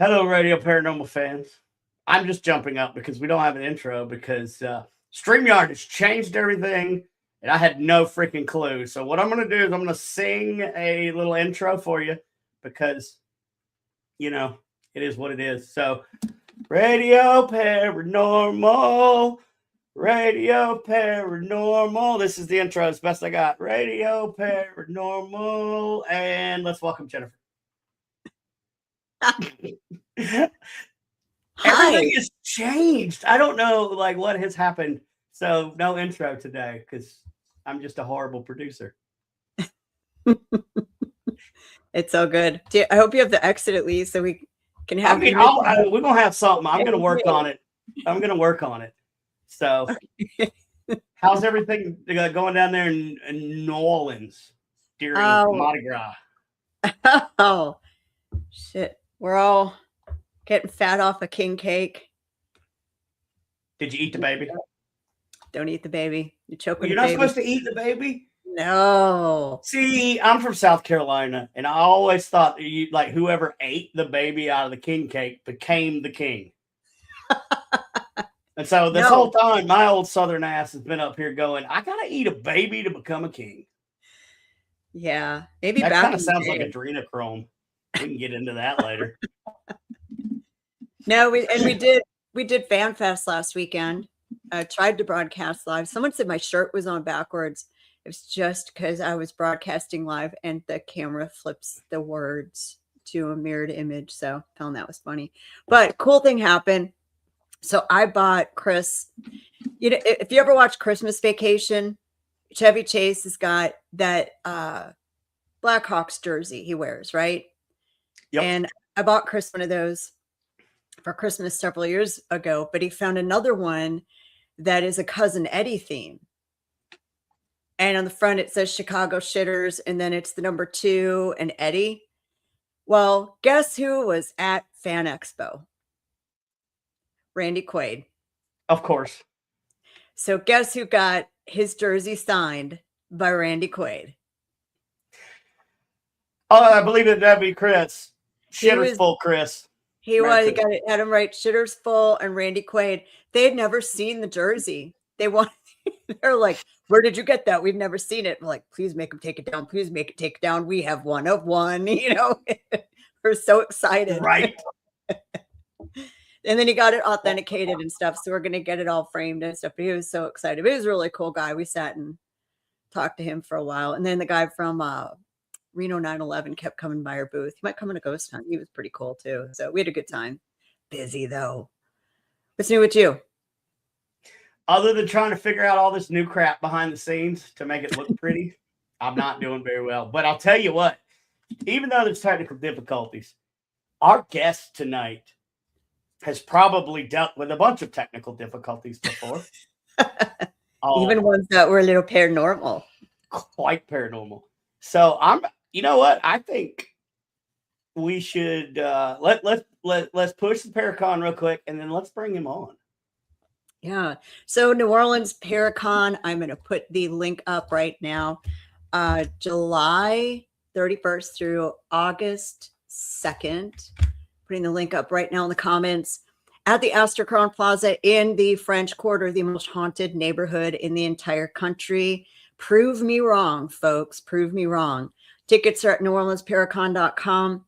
Hello, Radio Paranormal fans. I'm just jumping up because we don't have an intro because StreamYard has changed everything and I had no freaking clue. So what I'm going to do is I'm going to sing a little intro for you because, you know, it is what it is. So Radio Paranormal, Radio Paranormal. This is the intro as best I got. Radio Paranormal. And let's welcome Jennifer. Everything has changed. I don't know what has happened. So no intro today because I'm just a horrible producer. It's all good. I hope you have the exit at least so we can have. We're gonna have something. I'm gonna work on it. So, how's everything going down there in New Orleans during Mardi Gras? Oh shit! We're all getting fat off a king cake. Did you eat the baby? Don't eat the baby. You're choking. You're not supposed to eat the baby. No. See, I'm from South Carolina, and I always thought whoever ate the baby out of the king cake became the king. And so this whole time, my old Southern ass has been up here going, I gotta eat a baby to become a king. Yeah, maybe that kind of sounds like adrenochrome. We can get into that later. No, we did Fan Fest last weekend. I tried to broadcast live. Someone said my shirt was on backwards. It was just because I was broadcasting live and the camera flips the words to a mirrored image. So I found that was funny. But cool thing happened. So I bought Chris. You know, if you ever watch Christmas Vacation, Chevy Chase has got that Blackhawks jersey he wears, right? Yep. And I bought Chris one of those for Christmas several years ago, but he found another one that is a Cousin Eddie theme. And on the front, it says Chicago Shitters, and then it's the number 2 and Eddie. Well, guess who was at Fan Expo? Randy Quaid. Of course. So guess who got his jersey signed by Randy Quaid? Oh, I believe that'd be Chris. Shitters full, Chris. He had him right. Shitters full and Randy Quaid. They had never seen the jersey. They're like, where did you get that? We've never seen it. I'm like, please make him take it down. Please make it take it down. We have one of one. You know, we're so excited. Right. And then he got it authenticated and stuff. So we're going to get it all framed and stuff. But he was so excited. But he was a really cool guy. We sat and talked to him for a while. And then the guy from Reno 9/11 kept coming by our booth. He might come in a ghost hunt. He was pretty cool too. So we had a good time. Busy though. What's new with you? Other than trying to figure out all this new crap behind the scenes to make it look pretty, I'm not doing very well. But I'll tell you what, even though there's technical difficulties, our guest tonight has probably dealt with a bunch of technical difficulties before. Even ones that were a little paranormal. Quite paranormal. So you know what? I think we should let's push the Paracon real quick and then let's bring him on. Yeah. So New Orleans Paracon, I'm going to put the link up right now. July 31st through August 2nd. Putting the link up right now in the comments. At the Astor Crown Plaza in the French Quarter, the most haunted neighborhood in the entire country. Prove me wrong, folks. Prove me wrong. Tickets are at neworleansparacon.com.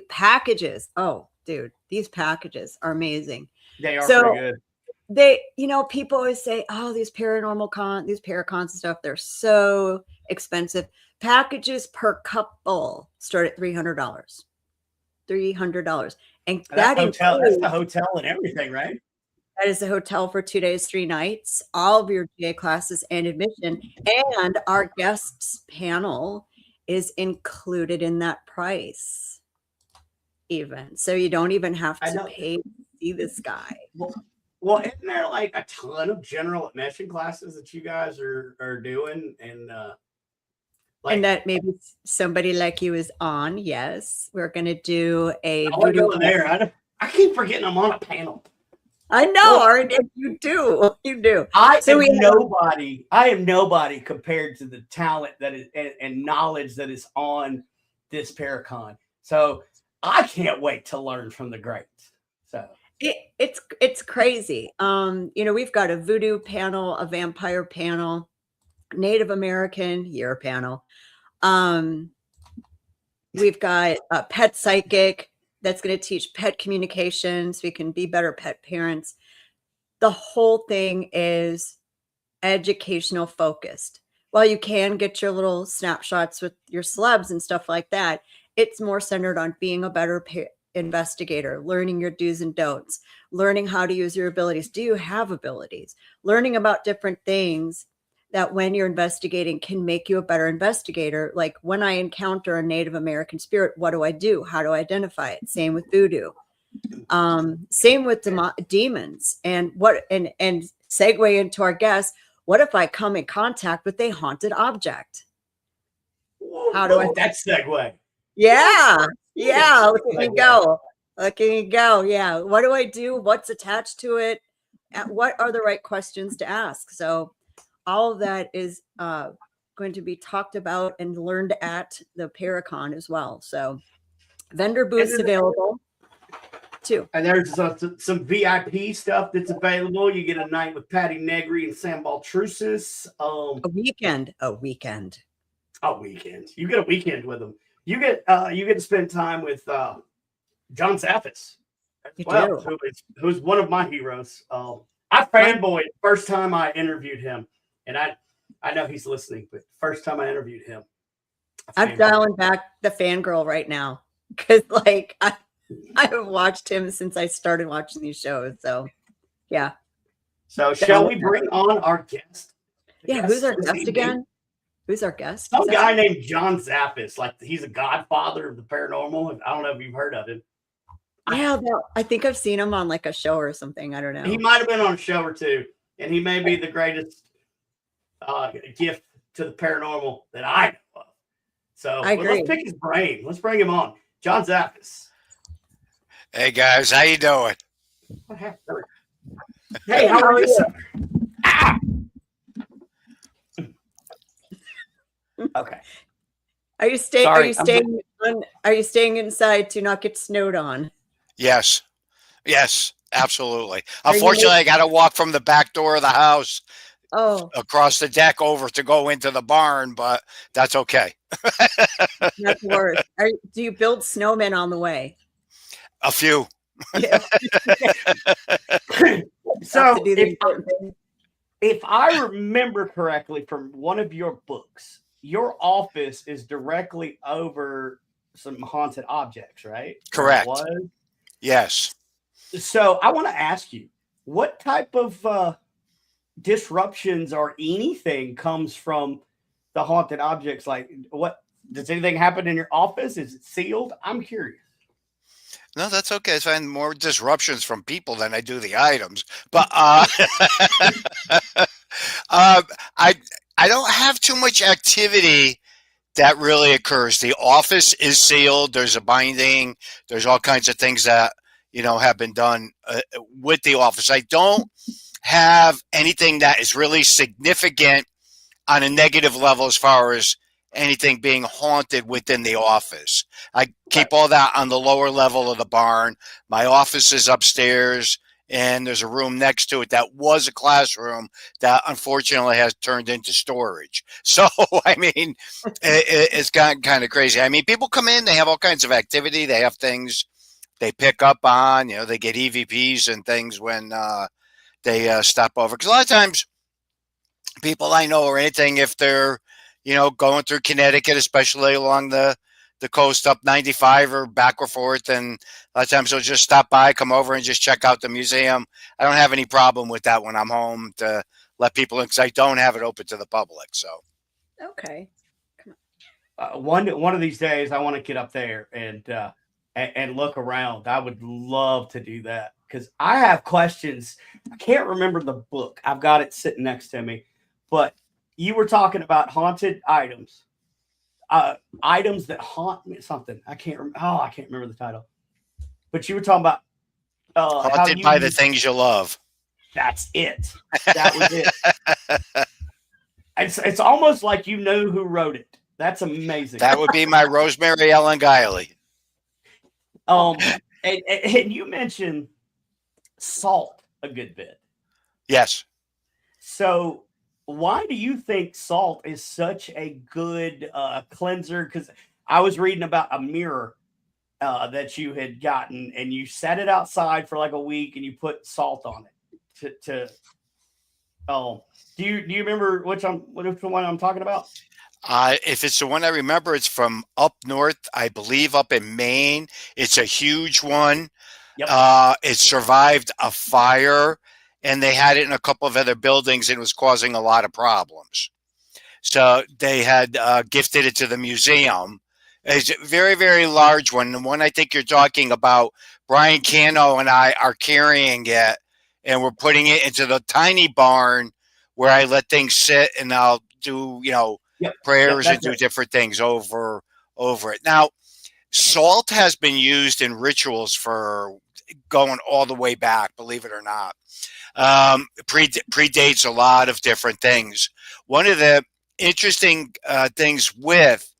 Packages. Oh, dude, these packages are amazing. They are pretty good. People always say, oh, these paracons and stuff, they're so expensive. Packages per couple start at $300. $300. And that's the hotel and everything, right? That is a hotel for 2 days, 3 nights, all of your GA classes and admission. And our guests panel is included in that price even. So you don't even have to pay to see this guy. Well, isn't there like a ton of general admission classes that you guys are doing? And and that maybe somebody like you is on. Yes. We're going to do a voodoo there. I keep forgetting I'm on a panel. I know, well, you do. You do. I am nobody compared to the talent that is and knowledge that is on this Paracon. So I can't wait to learn from the greats. So it's crazy. We've got a voodoo panel, a vampire panel, Native American year panel. We've got a pet psychic that's going to teach pet communication so we can be better pet parents. The whole thing is educational focused. While you can get your little snapshots with your celebs and stuff like that, it's more centered on being a better investigator, learning your do's and don'ts, learning how to use your abilities. Do you have abilities? Learning about different things that when you're investigating can make you a better investigator. Like when I encounter a Native American spirit, what do I do? How do I identify it? Same with voodoo. Same with demons. And segue into our guest, what if I come in contact with a haunted object? How do I that segue? Yeah. Look at me go. Yeah. What do I do? What's attached to it? What are the right questions to ask? So all of that is going to be talked about and learned at the Paracon as well. So vendor booths available too. And there's some VIP stuff that's available. You get a night with Patty Negri and Sam Baltrusis. A weekend. You get a weekend with them. You get to spend time with John Zaffis, who's one of my heroes. I fanboyed first time I interviewed him, and I know he's listening, but first time I interviewed him, I'm dialing back the fangirl right now because I have watched him since I started watching these shows. So yeah. So shall we bring on our guest? Who's our guest again? Who's our guest? Some guy named John Zaffis. Like he's a godfather of the paranormal. I don't know if you've heard of him. Yeah, I think I've seen him on like a show or something. I don't know. He might have been on a show or two, and he may be the greatest gift to the paranormal that I know of. So let's pick his brain. Let's bring him on. John Zaffis. Hey guys, how you doing? What happened? Hey, how are you? Okay. Are you staying inside to not get snowed on? Yes, absolutely. Unfortunately, I got to walk from the back door of the house across the deck over to go into the barn, but that's okay. That's worse. Do you build snowmen on the way? A few. Yeah. So if I remember correctly from one of your books, your office is directly over some haunted objects, right? Correct. Yes. So I want to ask you, what type of disruptions or anything comes from the haunted objects? Like, what does anything happen in your office? Is it sealed? I'm curious. No, that's okay. I find more disruptions from people than I do the items. But I don't have too much activity that really occurs. The office is sealed. There's a binding. There's all kinds of things that, have been done with the office. I don't have anything that is really significant on a negative level as far as anything being haunted within the office. I keep all that on the lower level of the barn. My office is upstairs, and there's a room next to it that was a classroom that unfortunately has turned into storage. So, I mean, it's gotten kind of crazy. I mean, people come in, they have all kinds of activity. They have things they pick up on, they get EVPs and things when they stop over. Because a lot of times people I know or anything, if they're, going through Connecticut, especially along the coast up 95 or back or forth, and a lot of times they'll just stop by, come over and just check out the museum. I don't have any problem with that when I'm home to let people in because I don't have it open to the public. So, okay. One of these days I want to get up there and look around. I would love to do that because I have questions. I can't remember the book. I've got it sitting next to me, but you were talking about haunted items. Items that haunt me, something. I can't remember the title. But you were talking about haunted by the things you love. That's it. That was it. It's almost like you know who wrote it. That's amazing. That would be my Rosemary Ellen Guiley. Um, and you mentioned salt a good bit. Yes. So, why do you think salt is such a good cleanser? Because I was reading about a mirror that you had gotten, and you set it outside for like a week, and you put salt on it to oh. Do you remember which one I'm talking about? If it's the one I remember, it's from up north, I believe, up in Maine. It's a huge one. Yep. It survived a fire, and they had it in a couple of other buildings, and it was causing a lot of problems. So they had gifted it to the museum. It's a very, very large one. The one I think you're talking about, Brian Cano and I are carrying it, and we're putting it into the tiny barn where I let things sit, and I'll do, Yep. prayers and do it. different things over it. Now, salt has been used in rituals for going all the way back, believe it or not. Predates a lot of different things. One of the interesting things with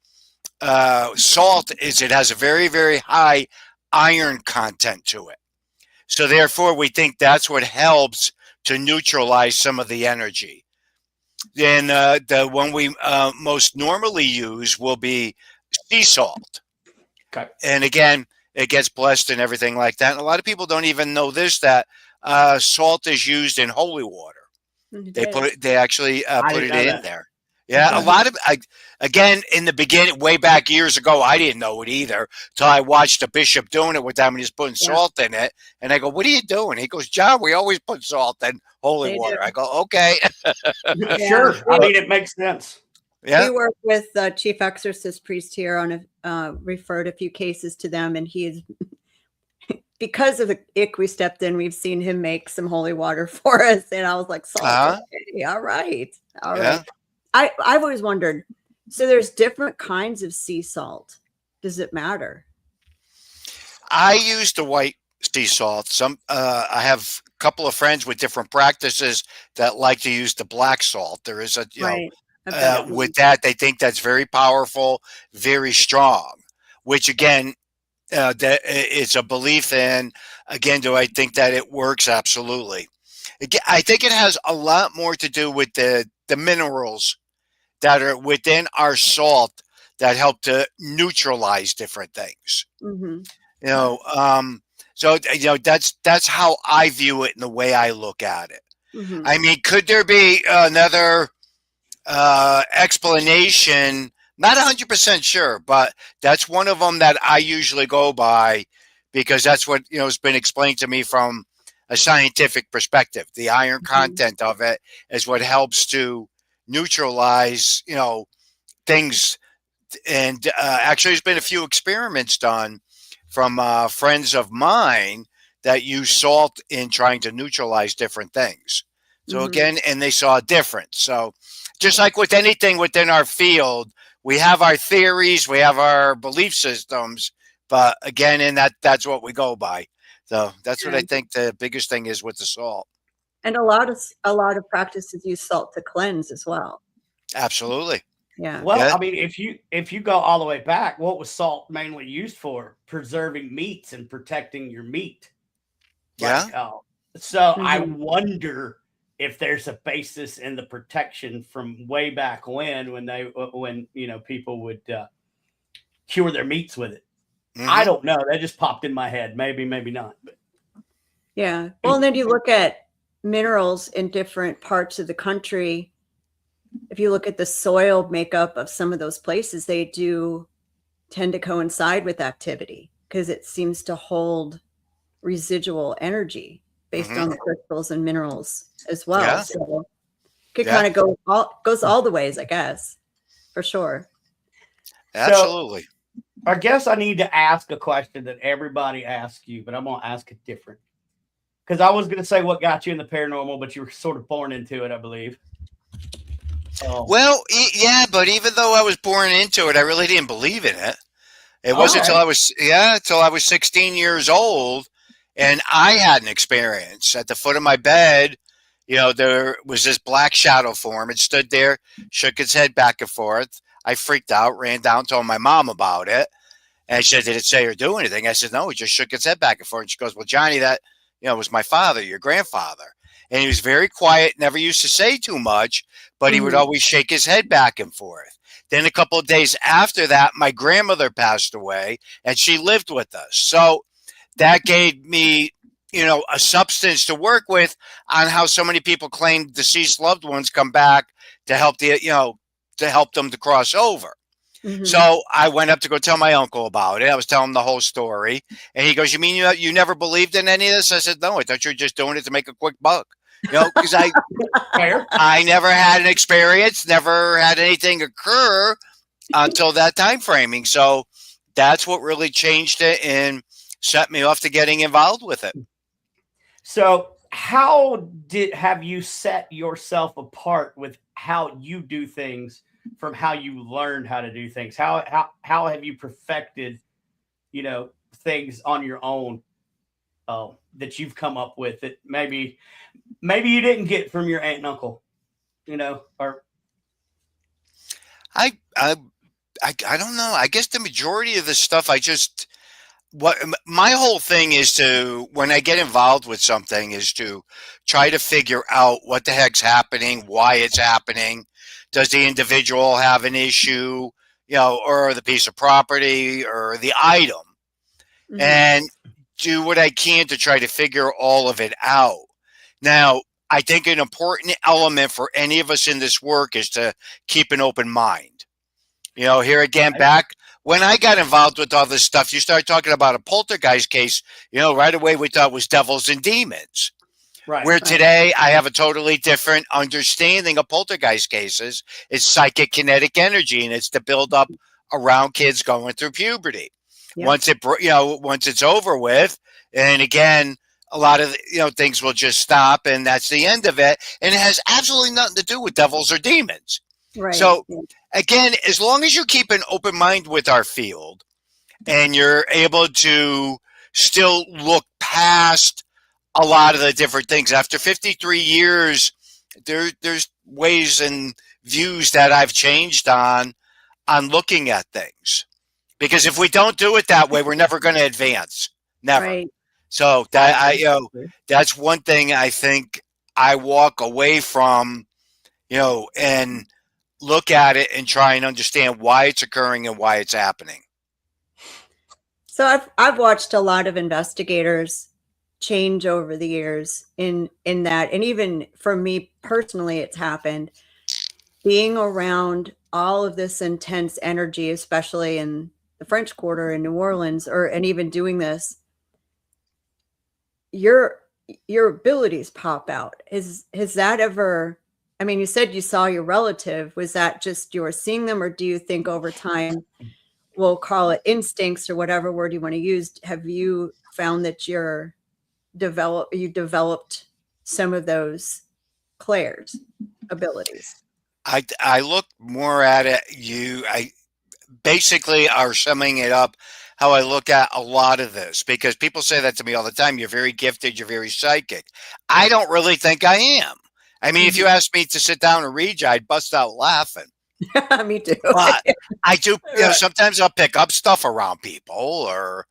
salt is it has a very, very high iron content to it. So therefore, we think that's what helps to neutralize some of the energy. Then the one we most normally use will be sea salt. Okay. And again, it gets blessed and everything like that. And a lot of people don't even know this, that salt is used in holy water. They actually put it in there. Yeah, a lot of, again, in the beginning, way back years ago, I didn't know it either till I watched a bishop doing it with them, and he's putting salt in it. And I go, "What are you doing?" He goes, "John, we always put salt in holy They water." do. I go, "Okay." Sure. I mean, it makes sense. Yeah. We work with the chief exorcist priest here on referred a few cases to them, and he's because of the ick we stepped in, we've seen him make some holy water for us, and I was like, "Salt, okay, all right." I've always wondered. So there's different kinds of sea salt. Does it matter? I use the white sea salt. I have a couple of friends with different practices that like to use the black salt. There is a Right. with that, they think that's very powerful, very strong. Which again, that it's a belief in. Again, do I think that it works? Absolutely. Again, I think it has a lot more to do with the minerals that are within our salt that help to neutralize different things. Mm-hmm. So that's how I view it and the way I look at it. Mm-hmm. I mean, could there be another explanation? Not 100% sure, but that's one of them that I usually go by because that's what has been explained to me from a scientific perspective. The iron content of it is what helps to neutralize things. And actually, there's been a few experiments done from friends of mine that use salt in trying to neutralize different things. So again, and they saw a difference. So just like with anything within our field, we have our theories, we have our belief systems, but again, and that's what we go by. So that's what I think the biggest thing is with the salt. And a lot of practices use salt to cleanse as well. Absolutely. Yeah. Well, I mean, if you go all the way back, what was salt mainly used for? Preserving meats and protecting your meat. So I wonder if there's a basis in the protection from way back when people would cure their meats with it. I don't know. That just popped in my head. Maybe not. But. Yeah. Well, and then you look at minerals in different parts of the country. If you look at the soil makeup of some of those places, they do tend to coincide with activity because it seems to hold residual energy based on the crystals and minerals as well. Yeah. So it could kind of goes all the ways, I guess, for sure. Absolutely. So, I guess I need to ask a question that everybody asks you, but I'm going to ask it different. Because I was going to say what got you in the paranormal, but you were sort of born into it, I believe. Well, yeah, but even though I was born into it, I really didn't believe in it. It wasn't until I was 16 years old, and I had an experience at the foot of my bed. There was this black shadow form. It stood there, shook its head back and forth. I freaked out, ran down, told my mom about it. And I said, did it say or do anything? I said, no, it just shook its head back and forth. And she goes, well, Johnny, that, was my father, your grandfather. And he was very quiet, never used to say too much, but he would always shake his head back and forth. Then a couple of days after that, my grandmother passed away, and she lived with us. So that gave me, a substance to work with on how so many people claim deceased loved ones come back to help to help them to cross over. Mm-hmm. So I went up to go tell my uncle about it. I was telling him the whole story, and he goes, "You mean you never believed in any of this?" I said, "No, I thought you were just doing it to make a quick buck." Because I never had an experience, never had anything occur until that time framing. So that's what really changed it and set me off to getting involved with it. So how have you set yourself apart with how you do things from how you learned how to do things? How have you perfected, things on your own that you've come up with that maybe you didn't get from your aunt and uncle, or I don't know. I guess the majority of the stuff my whole thing is to, when I get involved with something, is to try to figure out what the heck's happening, why it's happening. Does the individual have an issue, or the piece of property or the item? Mm-hmm. And do what I can to try to figure all of it out. Now, I think an important element for any of us in this work is to keep an open mind. Here again, back when I got involved with all this stuff, you start talking about a poltergeist case, right away we thought it was devils and demons. Right. Where today I have a totally different understanding of poltergeist cases. It's psychic kinetic energy, and it's to build up around kids going through puberty. Yeah. Once it's over with, and again, a lot of things will just stop, and that's the end of it. And it has absolutely nothing to do with devils or demons. Right. So again, as long as you keep an open mind with our field, and you're able to still look past a lot of the different things. After 53 years, there's ways and views that I've changed on looking at things. Because if we don't do it that way, we're never going to advance. Never. Right. So that's one thing I think I walk away from, and look at it and try and understand why it's occurring and why it's happening. So I've watched a lot of investigators change over the years in that, and even for me personally, it's happened being around all of this intense energy, especially in the French Quarter in New Orleans, and even doing this, your abilities pop out. Has that ever, I mean, you said you saw your relative, was that just you were seeing them, or do you think over time, we'll call it instincts or whatever word you want to use, have you found that you developed some of those clairs abilities? I look more at it. I basically are summing it up how I look at a lot of this, because people say that to me all the time. You're very gifted. You're very psychic. I don't really think I am. I mean, if you asked me to sit down and read you, I'd bust out laughing. Me too. But I do, sometimes I'll pick up stuff around people or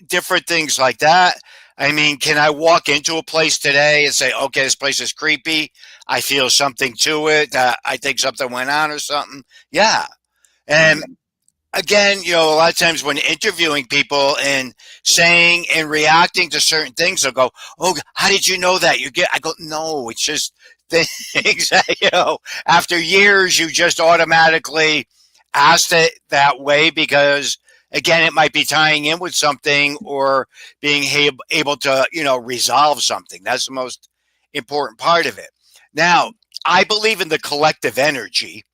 different things like that. I mean, can I walk into a place today and say, okay, this place is creepy. I feel something to it. I think something went on or something. Yeah. And again, a lot of times when interviewing people and saying and reacting to certain things, they'll go, oh, how did you know that? I go, no, it's just things that, after years, you just automatically asked it that way because, again, it might be tying in with something or being able to, resolve something. That's the most important part of it. Now, I believe in the collective energy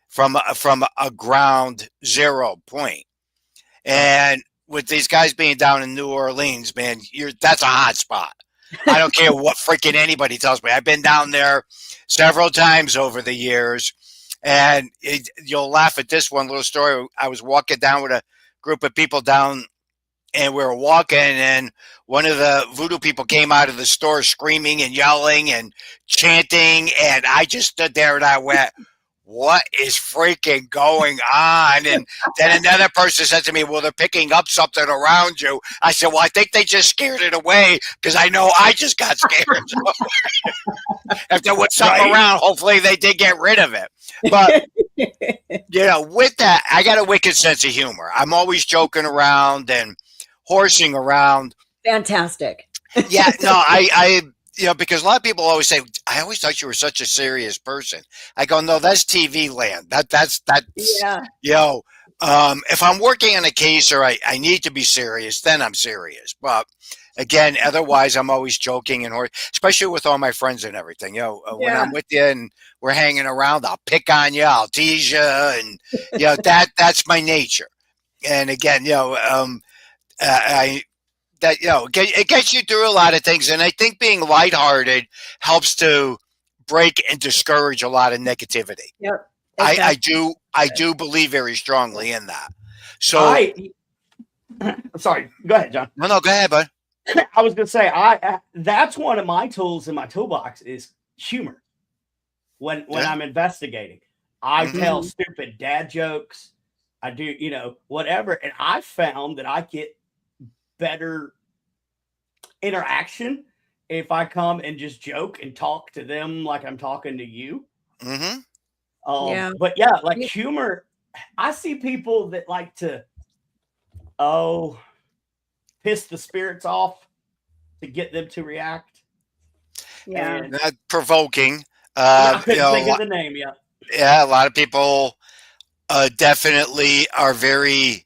from a ground zero point. And with these guys being down in New Orleans, man, that's a hot spot. I don't care what freaking anybody tells me. I've been down there several times over the years, and you'll laugh at this one little story. I was walking down with a group of people down, and we were walking, and one of the voodoo people came out of the store screaming and yelling and chanting, and I just stood there and I went, what is freaking going on? And then another person said to me, well, they're picking up something around you. I said, well, I think they just scared it away because I know I just got scared. If there was something around, hopefully they did get rid of it. But, with that, I got a wicked sense of humor. I'm always joking around and horsing around. Fantastic. Yeah, no, I because a lot of people always say, I always thought you were such a serious person. I go, no, that's TV land. That's if I'm working on a case or I need to be serious, then I'm serious. But again, otherwise I'm always joking and especially with all my friends and everything. When I'm with you and we're hanging around, I'll pick on you, I'll tease you, and that's my nature. And again, it gets you through a lot of things, and I think being lighthearted helps to break and discourage a lot of negativity. Yep, exactly. I do believe very strongly in that. So, sorry, go ahead, John. No, go ahead, bud. I was going to say, that's one of my tools in my toolbox is humor. When I'm investigating, I tell stupid dad jokes. I do, whatever, and I found that I get better interaction if I come and just joke and talk to them like I'm talking to you. But humor, I see people that like to piss the spirits off to get them to react. Yeah, and Not provoking. I couldn't think of the name yet. Yeah, a lot of people definitely are very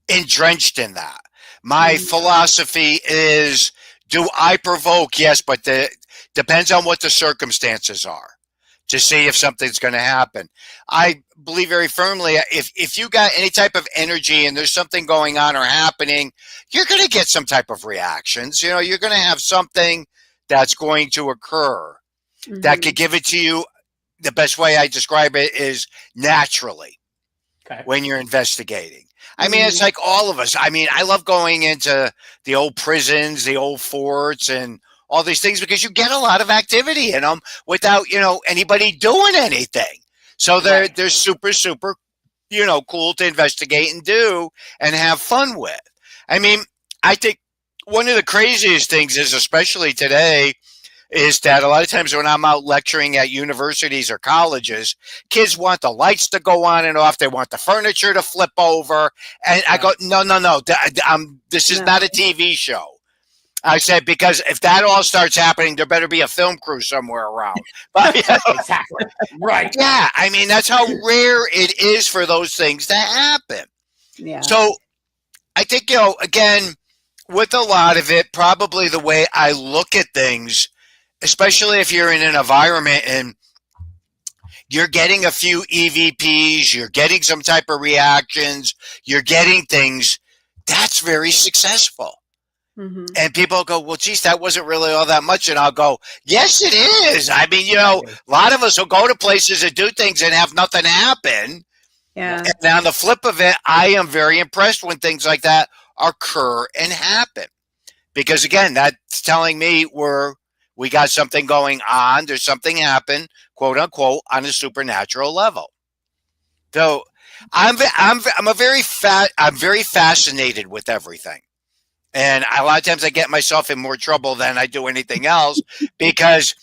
entrenched in that. My philosophy is, do I provoke? Yes, but depends on what the circumstances are to see if something's going to happen. I believe very firmly, if you got any type of energy and there's something going on or happening, you're going to get some type of reactions. You're going to have something that's going to occur that could give it to you. The best way I describe it is naturally when you're investigating. I mean, it's like all of us. I mean, I love going into the old prisons, the old forts, and all these things because you get a lot of activity in them without, anybody doing anything. So they're super, super, cool to investigate and do and have fun with. I mean, I think one of the craziest things is, especially today, is that a lot of times when I'm out lecturing at universities or colleges, kids want the lights to go on and off. They want the furniture to flip over. And I go, no. This is not a TV show. I said, because if that all starts happening, there better be a film crew somewhere around. But, Exactly. Right. Yeah. I mean, that's how rare it is for those things to happen. Yeah. So I think, again, with a lot of it, probably the way I look at things, especially if you're in an environment and you're getting a few EVPs, you're getting some type of reactions, you're getting things, that's very successful. And people go, well, geez, that wasn't really all that much. And I'll go, yes, it is. I mean, a lot of us will go to places and do things and have nothing happen. Yeah. And on the flip of it, I am very impressed when things like that occur and happen. Because, again, that's telling me we got something going on. There's something happen, quote unquote, on a supernatural level. So I'm very fascinated with everything. And a lot of times I get myself in more trouble than I do anything else because,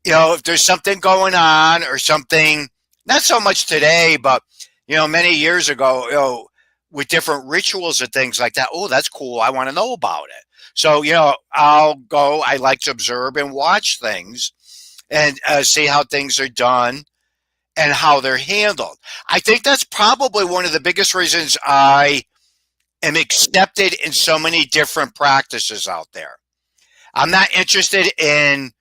if there's something going on or something, not so much today, but, many years ago, with different rituals and things like that. Oh, that's cool. I want to know about it. So, I'll go, I like to observe and watch things and see how things are done and how they're handled. I think that's probably one of the biggest reasons I am accepted in so many different practices out there. I'm not interested in,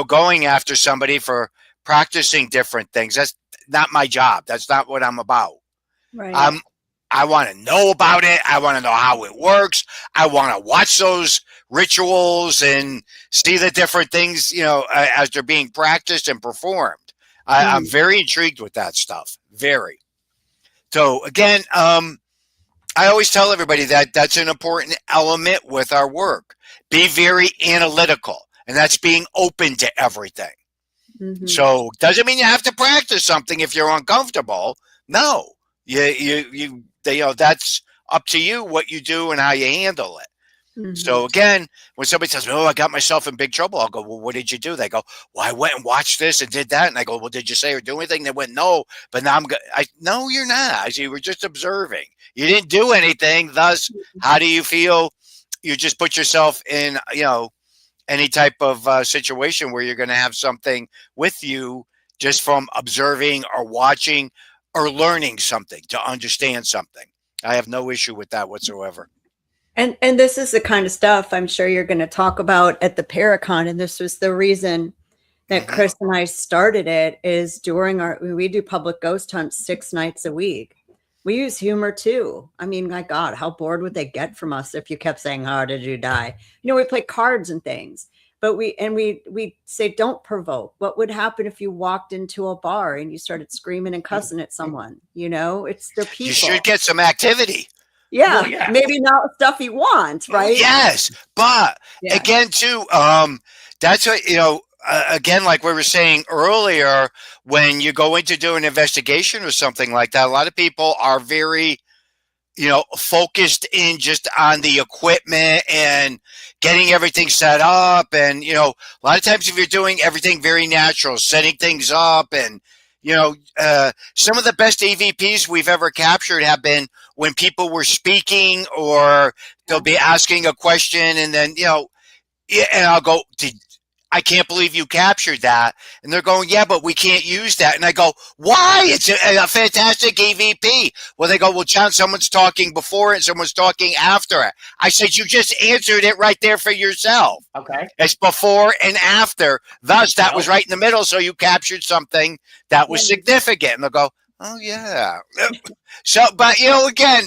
going after somebody for practicing different things. That's not my job. That's not what I'm about. Right. I want to know about it. I want to know how it works. I want to watch those rituals and see the different things, as they're being practiced and performed. I'm very intrigued with that stuff. Very. So again, I always tell everybody that that's an important element with our work. Be very analytical, and that's being open to everything. So doesn't mean you have to practice something if you're uncomfortable. No, that's up to you what you do and how you handle it. So again, when somebody says, "Oh, I got myself in big trouble," I'll go, "Well, what did you do?" They go, "Well, I went and watched this and did that." And I go, "Well, did you say or do anything?" They went, "No," but now no, you're not. You were just observing. You didn't do anything. Thus, how do you feel? You just put yourself in, any type of situation where you're going to have something with you just from observing or watching or learning something to understand something. I have no issue with that whatsoever. And this is the kind of stuff I'm sure you're going to talk about at the Paracon. And this was the reason that Chris and I started it, is we do public ghost hunts 6 nights a week. We use humor too. I mean, my God, how bored would they get from us if you kept saying, "How did you die?" We play cards and things, but we say, don't provoke. What would happen if you walked into a bar and you started screaming and cussing at someone? It's the people. You should get some activity. Yeah, Well, yeah. maybe not stuff you want, right? Yes, but again, too, that's what, again, like we were saying earlier, when you go in to do an investigation or something like that, a lot of people are very, focused in just on the equipment and getting everything set up. And, a lot of times if you're doing everything very natural, setting things up and, some of the best EVPs we've ever captured have been when people were speaking or they'll be asking a question and then, and I'll go, I can't believe you captured that. And they're going, "Yeah, but we can't use that." And I go, "Why? It's a fantastic EVP." Well, they go, "Well, John, someone's talking before it and someone's talking after it." I said, "You just answered it right there for yourself." Okay. It's before and after. Thus, that was right in the middle. So you captured something that was significant. And they'll go, "Oh, yeah." So, but, again,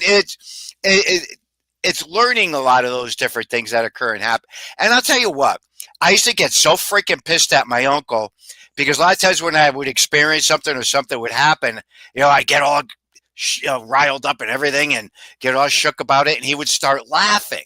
it's learning a lot of those different things that occur and happen. And I'll tell you what. I used to get so freaking pissed at my uncle because a lot of times when I would experience something or something would happen, I get all riled up and everything and get all shook about it. And he would start laughing.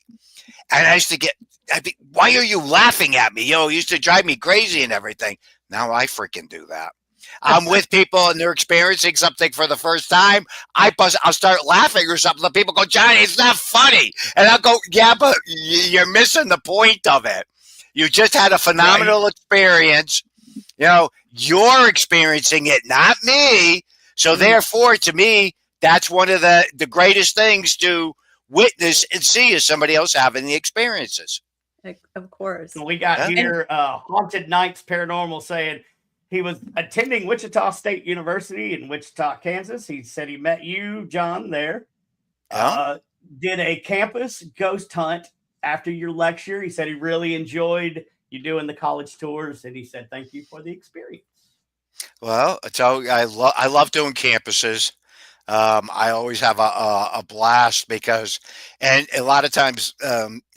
And I used to I'd be, "Why are you laughing at me? It used to drive me crazy and everything." Now I freaking do that. I'm with people and they're experiencing something for the first time. I'll start laughing or something. The people go, "Johnny, it's not funny." And I'll go, "Yeah, but you're missing the point of it. You just had a phenomenal experience. You're experiencing it, not me. So therefore, to me, that's one of the greatest things to witness and see is somebody else having the experiences." Of course. We got here Haunted Nights Paranormal saying he was attending Wichita State University in Wichita, Kansas. He said he met you, John, there. Did a campus ghost hunt after your lecture. He said he really enjoyed you doing the college tours, and he said thank you for the experience. Well, I love doing campuses. I always have a blast because, and a lot of times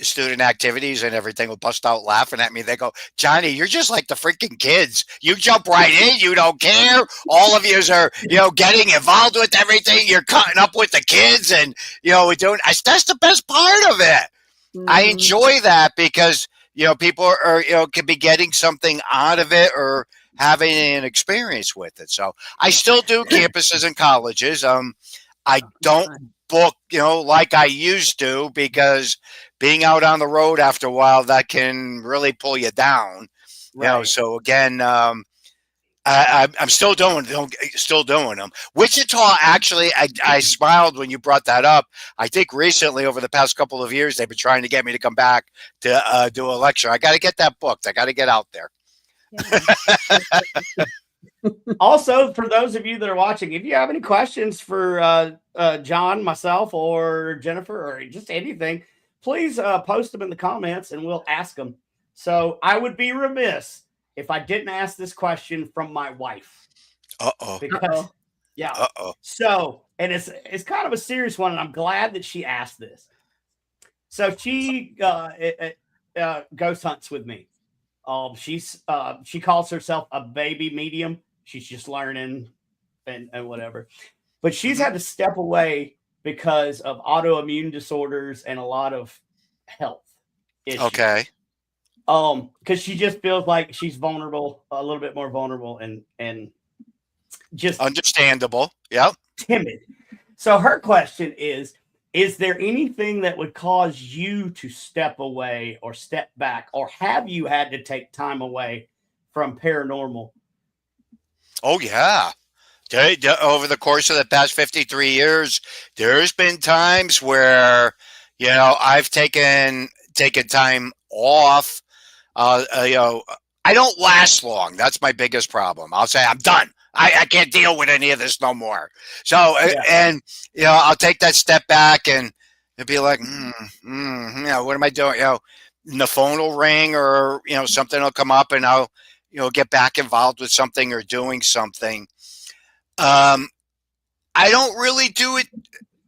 student activities and everything will bust out laughing at me. They go, "Johnny, you're just like the freaking kids. You jump right in. You don't care. All of yous are, getting involved with everything. You're cutting up with the kids and, we're doing, that's the best part of it." I enjoy that because, people are, can be getting something out of it or having an experience with it. So I still do campuses and colleges. I don't book, like I used to because being out on the road after a while, that can really pull you down. Right. So again, I'm still doing them. Wichita, actually, I smiled when you brought that up. I think recently, over the past couple of years, they've been trying to get me to come back to do a lecture. I got to get that booked. I got to get out there. Also, for those of you that are watching, if you have any questions for John, myself, or Jennifer, or just anything, please post them in the comments and we'll ask them. So I would be remiss if I didn't ask this question from my wife. Because, yeah. So, and it's kind of a serious one, and I'm glad that she asked this. So she ghost hunts with me. She calls herself a baby medium. She's just learning and whatever. But she's had to step away because of autoimmune disorders and a lot of health issues. Okay. Because she just feels like she's vulnerable, a little bit more vulnerable, and just understandable. Yep. timid. So her question is there anything that would cause you to step away or step back, or have you had to take time away from paranormal? Oh, yeah. Over the course of the past 53 years, there's been times where, I've taken time off. I don't last long. That's my biggest problem. I'll say I'm done. I can't deal with any of this no more. So, and I'll take that step back and be like, what am I doing? The phone will ring, or something will come up, and I'll get back involved with something or doing something. I don't really do it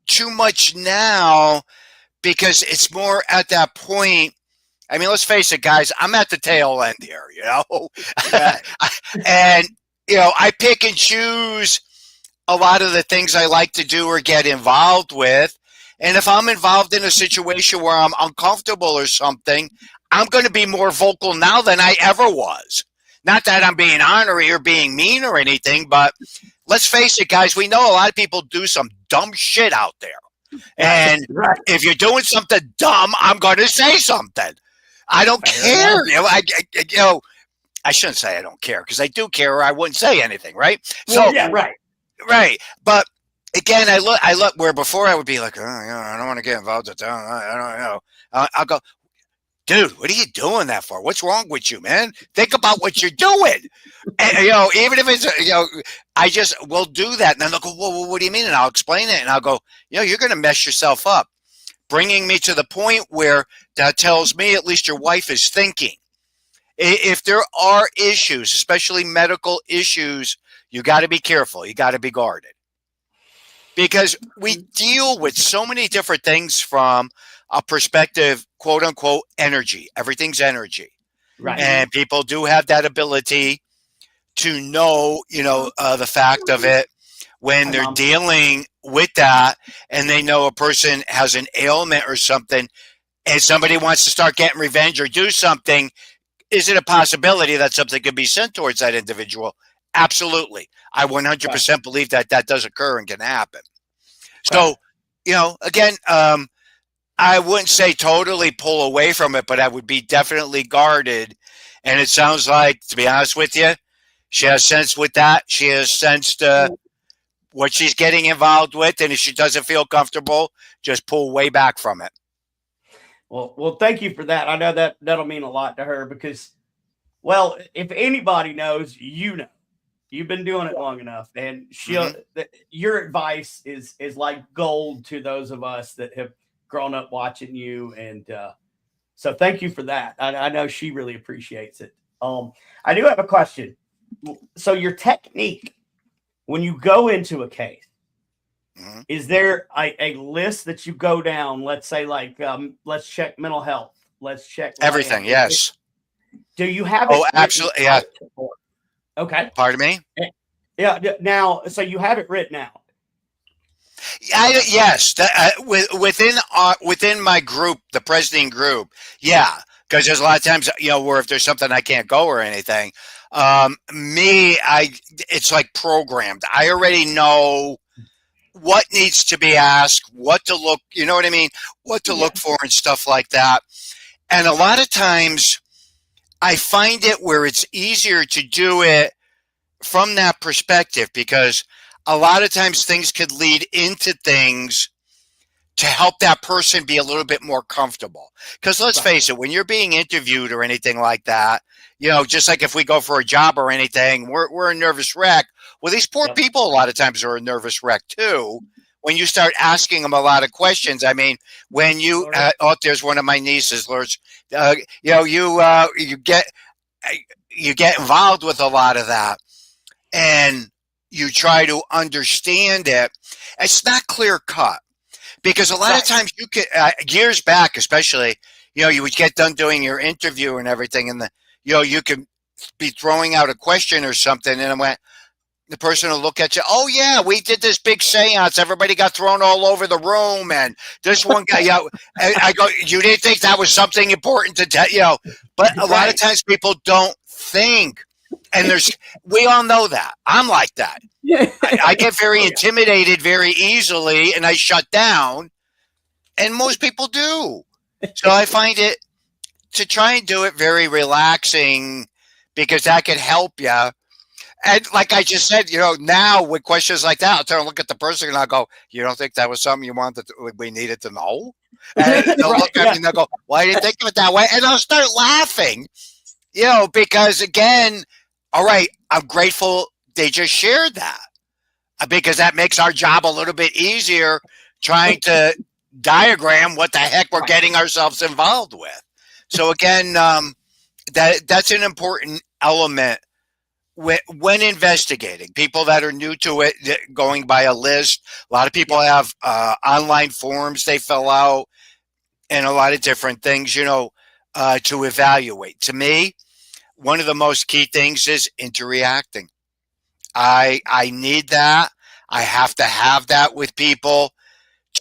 too much now, because it's more at that point. I mean, let's face it, guys, I'm at the tail end here, Yeah. and, I pick and choose a lot of the things I like to do or get involved with. And if I'm involved in a situation where I'm uncomfortable or something, I'm going to be more vocal now than I ever was. Not that I'm being ornery or being mean or anything, but let's face it, guys, we know a lot of people do some dumb shit out there. And if you're doing something dumb, I'm going to say something. I don't care. I shouldn't say I don't care, because I do care, or I wouldn't say anything, right? Well, yeah, right. But again, I look where before I would be like, I don't want to get involved with that. I don't know. I'll go, dude, what are you doing that for? What's wrong with you, man? Think about what you're doing. And, even if it's, I just will do that. And then they'll go, well, what do you mean? And I'll explain it. And I'll go, you're going to mess yourself up. Bringing me to the point where that tells me at least your wife is thinking. If there are issues, especially medical issues, you got to be careful. You got to be guarded. Because we deal with so many different things from a perspective, quote unquote, energy. Everything's energy. Right. And people do have that ability to know, the fact of it when they're dealing with that, and they know a person has an ailment or something, and somebody wants to start getting revenge or do something. Is it a possibility that something could be sent towards that individual? Absolutely. I 100% believe that does occur and can happen. So, again, I wouldn't say totally pull away from it, but I would be definitely guarded. And it sounds like, to be honest with you, she has sense with that. She has sensed what she's getting involved with. And if she doesn't feel comfortable, just pull way back from it. Well, thank you for that. I know that'll mean a lot to her, because, if anybody knows, you've been doing it long enough, and your advice is like gold to those of us that have grown up watching you. And so thank you for that. I know she really appreciates it. I do have a question. So your technique when you go into a case, is there a list that you go down? Let's say, like, let's check mental health. Let's check everything. Yes. Do you have it? Oh, absolutely. Yeah. Okay. Pardon me? Yeah. Now, so you have it written out. Yes. Within my group, the President group. Yeah. Because there's a lot of times, where if there's something I can't go or anything, it's like programmed. I already know what needs to be asked, what to look, what to look for and stuff like that. And a lot of times I find it where it's easier to do it from that perspective, because a lot of times things could lead into things to help that person be a little bit more comfortable. Because let's face it, when you're being interviewed or anything like that, just like if we go for a job or anything, we're a nervous wreck. Well, these poor people a lot of times are a nervous wreck too. When you start asking them a lot of questions, I mean, when you there's one of my nieces, Lord, you get involved with a lot of that, and you try to understand it. It's not clear cut, because a lot of times you could years back, especially, you would get done doing your interview and everything, and you could be throwing out a question or something, and I went, the person will look at you. Oh yeah, we did this big seance. Everybody got thrown all over the room, and this one guy. I go. You didn't think that was something important to tell, But a lot of times people don't think, and we all know that. I'm like that. I get very intimidated very easily, and I shut down. And most people do. So I find it to try and do it very relaxing, because that could help you. And like I just said, now with questions like that, I'll turn and look at the person and I'll go, you don't think that was something we needed to know? And they'll look at me and they'll go, well, I didn't think of it that way. And I'll start laughing, because again, all right, I'm grateful they just shared that, because that makes our job a little bit easier trying to diagram what the heck we're getting ourselves involved with. So again, that's an important element when investigating. People that are new to it, going by a list. A lot of people have online forms they fill out, and a lot of different things, to evaluate. To me, one of the most key things is interacting. I need that. I have to have that with people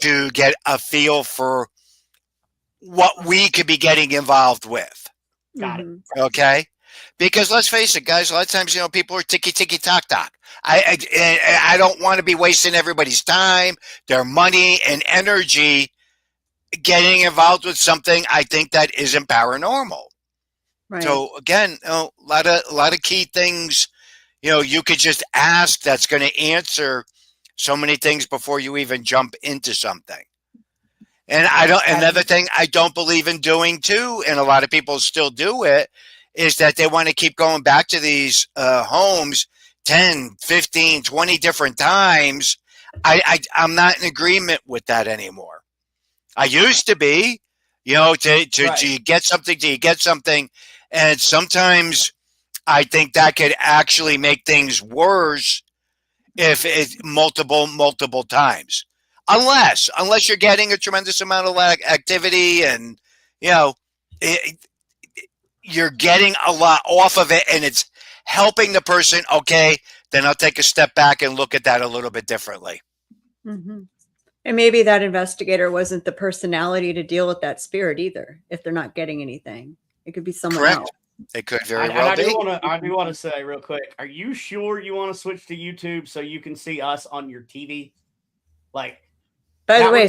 to get a feel for what we could be getting involved with. Got it. Okay? Because let's face it, guys, a lot of times, people are ticky-tock. I don't want to be wasting everybody's time, their money, and energy getting involved with something I think that isn't paranormal. Right. So again, a lot of key things, you could just ask that's going to answer so many things before you even jump into something. And another thing I don't believe in doing too, and a lot of people still do it, is that they want to keep going back to these homes 10, 15, 20 different times. I'm not in agreement with that anymore. I used to be, do you get something? And sometimes I think that could actually make things worse if it's multiple times. Unless you're getting a tremendous amount of activity and, you're getting a lot off of it and it's helping the person, okay, then I'll take a step back and look at that a little bit differently. Mm-hmm. And maybe that investigator wasn't the personality to deal with that spirit either, if they're not getting anything. It could be someone else. It could very well be. I do want to say real quick, are you sure you want to switch to YouTube so you can see us on your TV? By the way,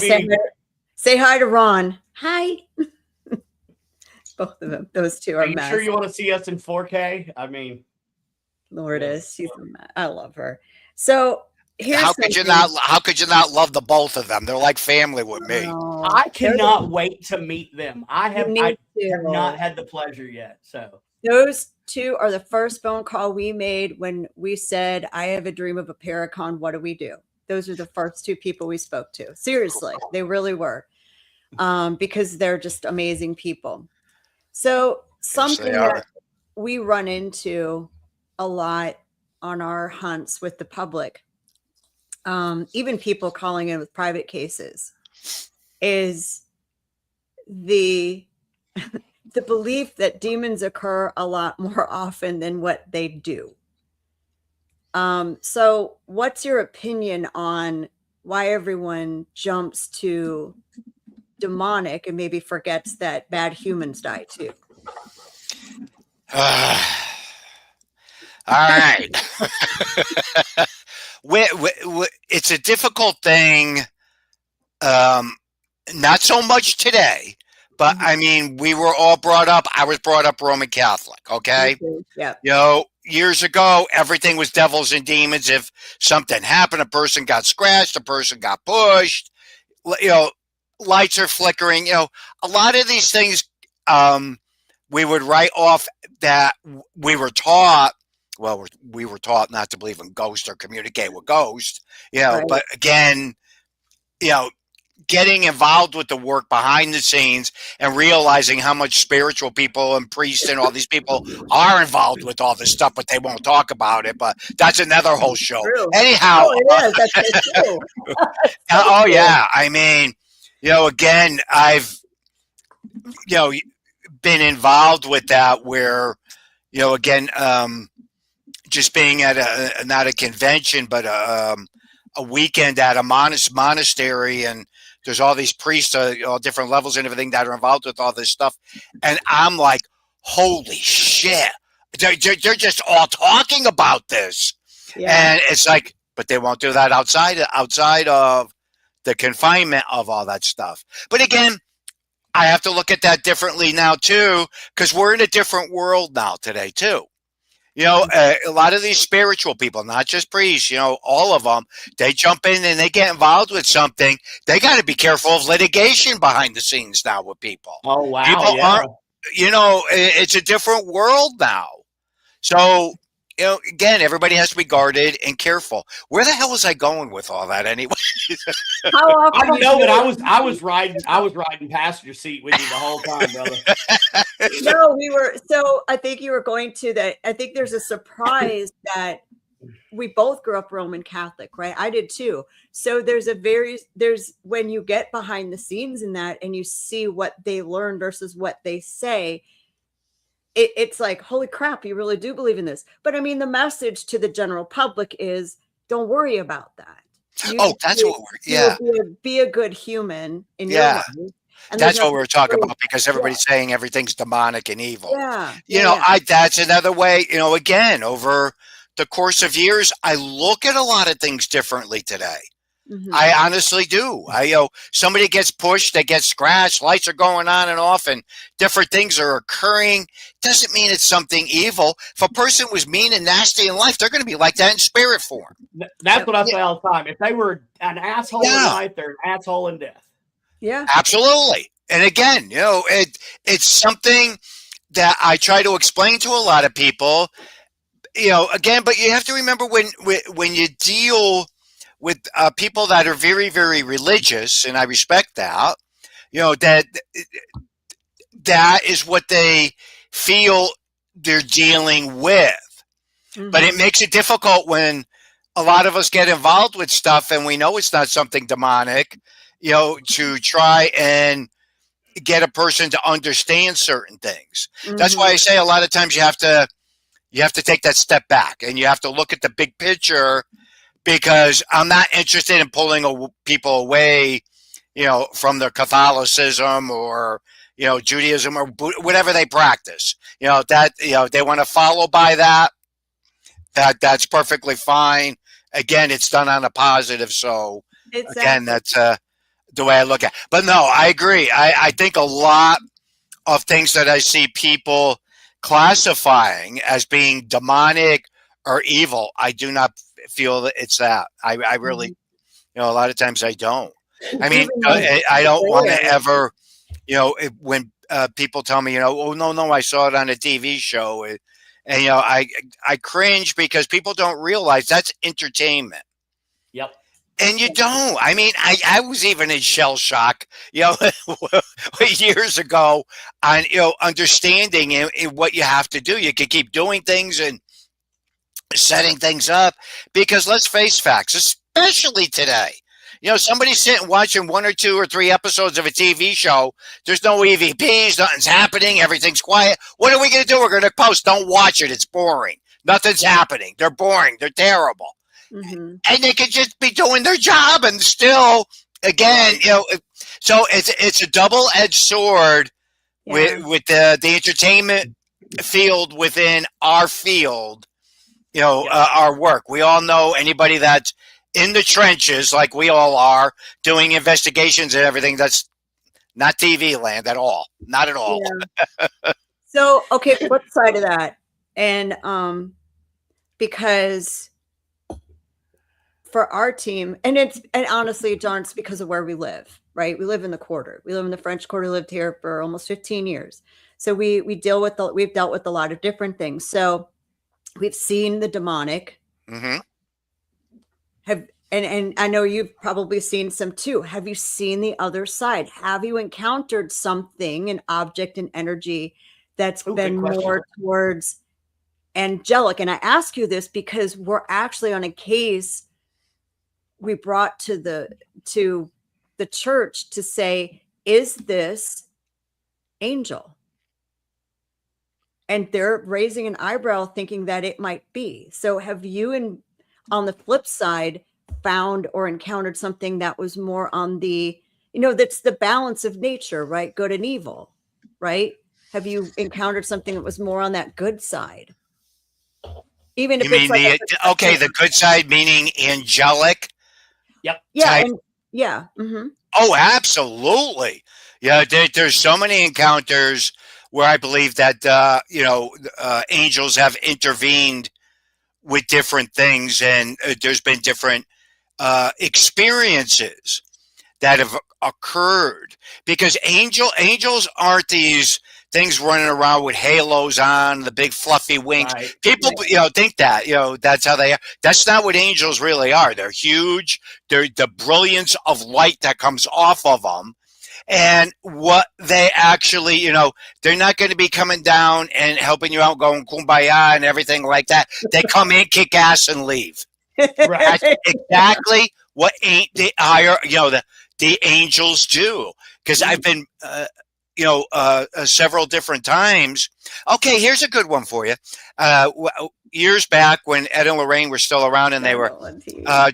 say hi to Ron. Hi. Both of them. Those two are you sure you want to see us in 4K? I mean, Lourdes, I love her. So how could you not love the both of them? They're like family with me. I cannot wait to meet them. I have not had the pleasure yet. So those two are the first phone call we made when we said, I have a dream of a Paracon. What do we do? Those are the first two people we spoke to. Seriously, they really were. Because they're just amazing people. So something that we run into a lot on our hunts with the public, even people calling in with private cases, is the belief that demons occur a lot more often than what they do. So what's your opinion on why everyone jumps to demonic and maybe forgets that bad humans die too? All right. It's a difficult thing. Not so much today, but I mean, we were all I was brought up Roman Catholic. Okay. Yeah. Years ago, everything was devils and demons. If something happened, a person got scratched, a person got pushed, lights are flickering, a lot of these things, we would write off that we were taught. Well, we were taught not to believe in ghosts or communicate with ghosts, right. But again, getting involved with the work behind the scenes and realizing how much spiritual people and priests and all these people are involved with all this stuff, but they won't talk about it. But that's another whole show. True. Anyhow. Oh, it is. That's true. Oh, yeah. I mean, again, I've, been involved with that where, again, just being at not a convention, but a weekend at a monastery, and there's all these priests, all different levels and everything that are involved with all this stuff. And I'm like, holy shit. They're just all talking about this. Yeah. And it's like, but they won't do that outside of the confinement of all that stuff. But again, I have to look at that differently now too, because we're in a different world now today too. You know, a lot of these spiritual people, not just priests, you know, all of them, they jump in and they get involved with something. They got to be careful of litigation behind the scenes now with people. Oh, wow. People aren't, you know, it's a different world now. So, you know, again, everybody has to be guarded and careful. Where the hell was I going with all that anyway? I know that I was riding passenger seat with you the whole time, brother. No, we were. So I think you were going to that. I think there's a surprise that we both grew up Roman Catholic, right? I did too. So there's when you get behind the scenes in that and you see what they learn versus what they say, it's like, holy crap, you really do believe in this. But I mean, the message to the general public is, don't worry about that. Be a good human in your life. And that's what we're talking about, because everybody's saying everything's demonic and evil. That's another way, you know, again, over the course of years, I look at a lot of things differently today. Mm-hmm. I honestly do. Somebody gets pushed, they get scratched, lights are going on and off, and different things are occurring. Doesn't mean it's something evil. If a person was mean and nasty in life, they're going to be like that in spirit form. That's what I say all the time. If they were an asshole in life, they're an asshole in death. Yeah, absolutely. And again, you know, it's something that I try to explain to a lot of people. You know, again, but you have to remember when you deal with people that are very, very religious, and I respect that, you know, that is what they feel they're dealing with. Mm-hmm. But it makes it difficult when a lot of us get involved with stuff and we know it's not something demonic, you know, to try and get a person to understand certain things. Mm-hmm. That's why I say a lot of times you have to take that step back and you have to look at the big picture, because I'm not interested in pulling people away, you know, from their Catholicism or, you know, Judaism or whatever they practice. You know, that, you know, they want to follow by that's perfectly fine. Again, it's done on a positive. So again, that's the way I look at it. But no, I agree. I think a lot of things that I see people classifying as being demonic or evil, I do not feel that it's that. I really, you know, a lot of times I don't. I mean, I don't want to ever, you know, when people tell me, you know, oh, no, I saw it on a TV show. And, you know, I cringe, because people don't realize that's entertainment. Yep. And you don't. I mean, I was even in shell shock, you know, years ago on, you know, understanding what you have to do. You can keep doing things and setting things up, because let's face facts, especially today. You know, somebody's sitting watching 1 or 2 or 3 episodes of a TV show. There's no EVPs, nothing's happening, everything's quiet. What are we going to do? We're going to post, don't watch it, it's boring. Nothing's happening. They're boring. They're terrible. Mm-hmm. And they could just be doing their job and still, again, you know, so it's a double-edged sword with the entertainment field within our field. You know, our work. We all know anybody that's in the trenches, like we all are, doing investigations and everything. That's not TV land at all. Not at all. Yeah. So, okay, flip side of that. And because for our team, and honestly, John, it's because of where we live, right? We live in the Quarter. We live in the French Quarter, lived here for almost 15 years. So we've dealt with a lot of different things. So we've seen the demonic. Mm-hmm. And I know you've probably seen some too. Have you seen the other side? Have you encountered something, an object, an energy that's been more towards angelic? And I ask you this because we're actually on a case we brought to the church to say, is this angel? and they're raising an eyebrow thinking that it might be. So have you, on the flip side, found or encountered something that was more on the, that's the balance of nature, right? Good and evil, right? Have you encountered something that was more on that good side? Even if You it's mean like the good side, meaning angelic? Yep. yeah, type? mm-hmm. Oh, absolutely. Yeah, there's so many encounters where I believe that angels have intervened with different things, and there's been different experiences that have occurred, because angels aren't these things running around with halos on, the big fluffy wings. Right. People, think that, that's how they are. That's not what angels really are. They're huge. They're the brilliance of light that comes off of them. And what they actually, they're not going to be coming down and helping you out, going kumbaya and everything like that. They come in, kick ass, and leave. Right. That's exactly what the angels do. Because I've been, several different times. Okay, here's a good one for you. Years back, when Ed and Lorraine were still around and they were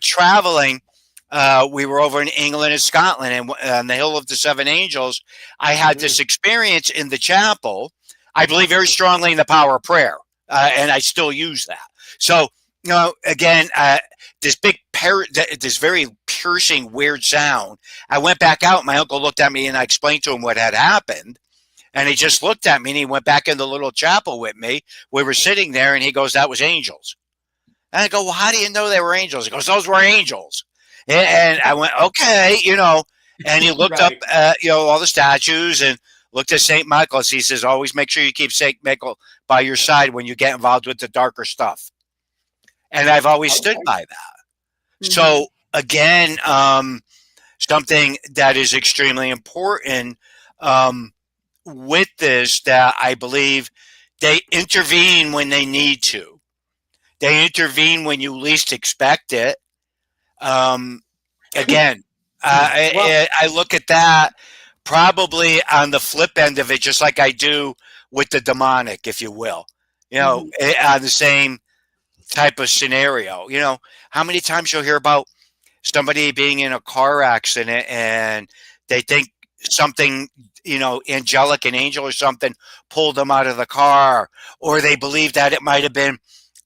traveling, we were over in England and Scotland, and on the Hill of the Seven Angels, I had this experience in the chapel. I believe very strongly in the power of prayer, and I still use that. So, again, this big this very piercing, weird sound. I went back out. My uncle looked at me, and I explained to him what had happened. And he just looked at me, and he went back in the little chapel with me. We were sitting there, and he goes, "That was angels." And I go, "Well, how do you know they were angels?" He goes, "Those were angels." And I went, "Okay," and he looked Right. up, all the statues, and looked at St. Michael's. He says, "Always make sure you keep St. Michael by your side when you get involved with the darker stuff." And I've always stood by that. Mm-hmm. So again, something that is extremely important with this, that I believe they intervene when they need to. They intervene when you least expect it. Again, I look at that probably on the flip end of it, just like I do with the demonic, if you will, on the same type of scenario. How many times you'll hear about somebody being in a car accident and they think something, angelic, an angel or something, pulled them out of the car, or they believe that it might have been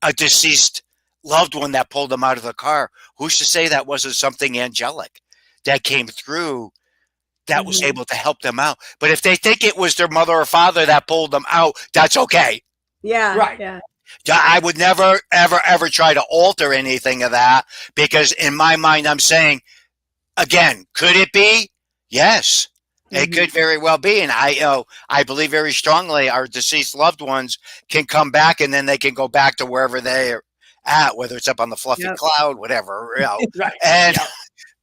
a deceased loved one that pulled them out of the car. Who's to say that wasn't something angelic that came through that was able to help them out? But if they think it was their mother or father that pulled them out, that's okay. Yeah. Right. Yeah. I would never, ever, ever try to alter anything of that, because in my mind, I'm saying, again, could it be? Yes, it could very well be. And I believe very strongly our deceased loved ones can come back, and then they can go back to wherever they're at, whether it's up on the fluffy cloud, whatever, Right. And,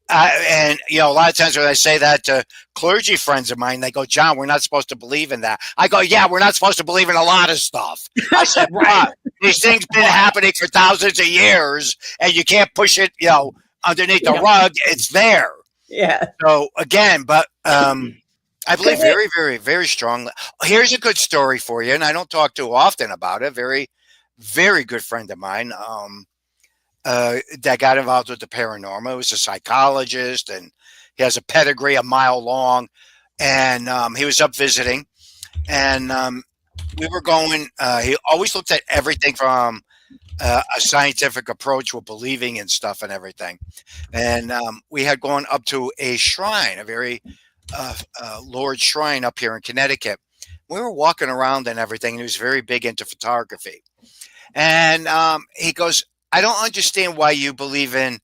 and a lot of times when I say that to clergy friends of mine, they go, "John, we're not supposed to believe in that." I go, "Yeah, we're not supposed to believe in a lot of stuff." I said, Right. these things been happening for thousands of years, and you can't push it, underneath the rug. It's there. Yeah. So again, but I believe very, very, very strongly. Here's a good story for you, and I don't talk too often about it. Very, very good friend of mine that got involved with the paranormal. He was a psychologist, and he has a pedigree a mile long. And he was up visiting, and we were going. He always looked at everything from a scientific approach with believing in stuff and everything. And we had gone up to a shrine, a very Lord shrine up here in Connecticut. We were walking around and everything, and he was very big into photography. And he goes, "I don't understand why you believe in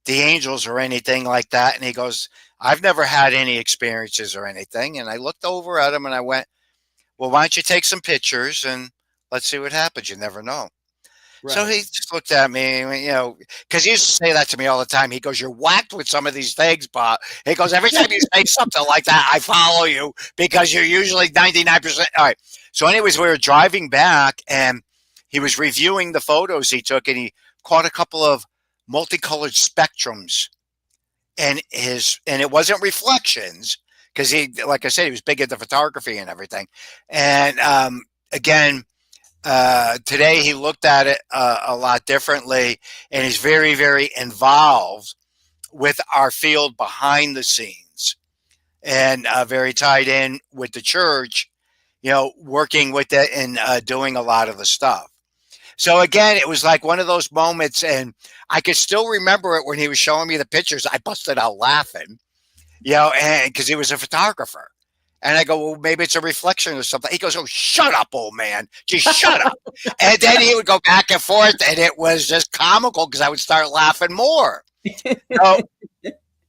the angels or anything like that." And he goes, "I've never had any experiences or anything." And I looked over at him and I went, "Well, why don't you take some pictures and let's see what happens? You never know." Right. So he just looked at me, because he used to say that to me all the time. He goes, "You're whacked with some of these things, but," he goes, "every time you say something like that, I follow you, because you're usually 99%. All right. So anyways, we were driving back, and he was reviewing the photos he took, and he caught a couple of multicolored spectrums, and it wasn't reflections, because he, like I said, he was big into photography and everything. And again, today he looked at it a lot differently, and he's very, very involved with our field behind the scenes, and very tied in with the church, working with it and doing a lot of the stuff. So again, it was like one of those moments, and I could still remember it when he was showing me the pictures. I busted out laughing, and because he was a photographer. And I go, well, maybe it's a reflection or something. He goes, oh, shut up, old man. Just shut up. And then he would go back and forth, and it was just comical because I would start laughing more.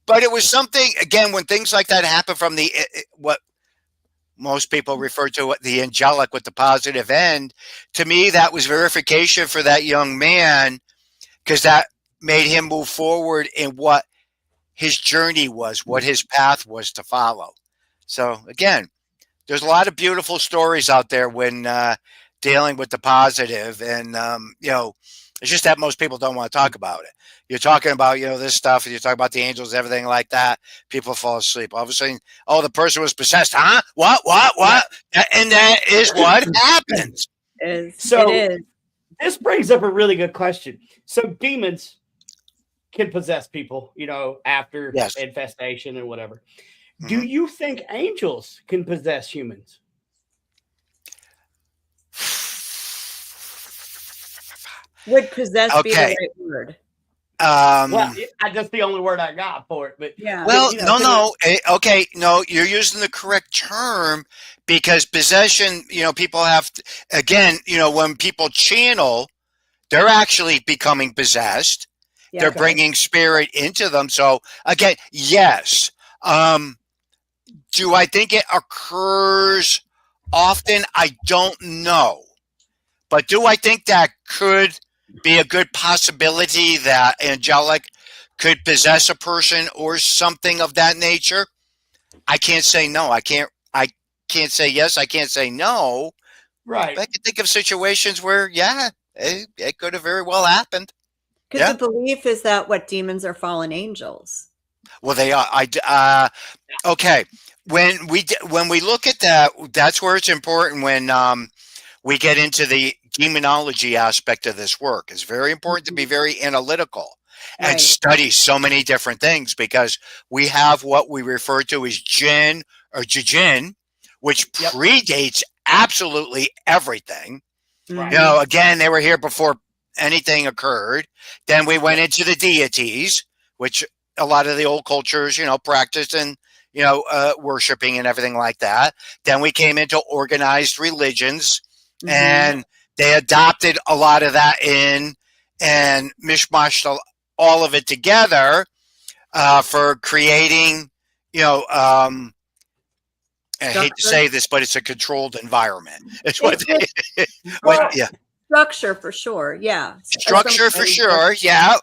But it was something, again, when things like that happen from what most people refer to the angelic with the positive end, to me, that was verification for that young man, because that made him move forward in what his journey was, what his path was to follow. So again, there's a lot of beautiful stories out there when dealing with the positive, and it's just that most people don't want to talk about it. You're talking about this stuff, and you talk about the angels, everything like that. People fall asleep. All of a sudden, oh, the person was possessed, huh? What? And that is what happens. It So is. this brings up a really good question. So demons can possess people, after Yes. infestation and whatever. Mhm. Do you think angels can possess humans? Would possess be the Okay. right word? Well, that's the only word I got for it. But Yeah. Well, no. Okay, no, you're using the correct term, because possession, people have to, again, when people channel, they're actually becoming possessed. Yeah. They're bringing spirit into them. So again, yes. Do I think it occurs often? I don't know. But do I think that could be a good possibility that angelic could possess a person or something of that nature? I can't say no. I can't say yes. I can't say no. Right. But I can think of situations where, it could have very well happened. Because the belief is that demons are fallen angels. Well, they are. Okay. When we look at that, that's where it's important when we get into the demonology aspect of this work. It's very important to be very analytical and study so many different things, because we have what we refer to as jinn or jinn, which predates absolutely everything. Right. Again, they were here before anything occurred. Then we went into the deities, which a lot of the old cultures, practiced and, worshiping and everything like that. Then we came into organized religions, and they adopted a lot of that in and mishmashed all of it together for creating, I hate to say this, but it's a controlled environment. It's what Structure for sure. Yeah. Structure for sure. Yeah.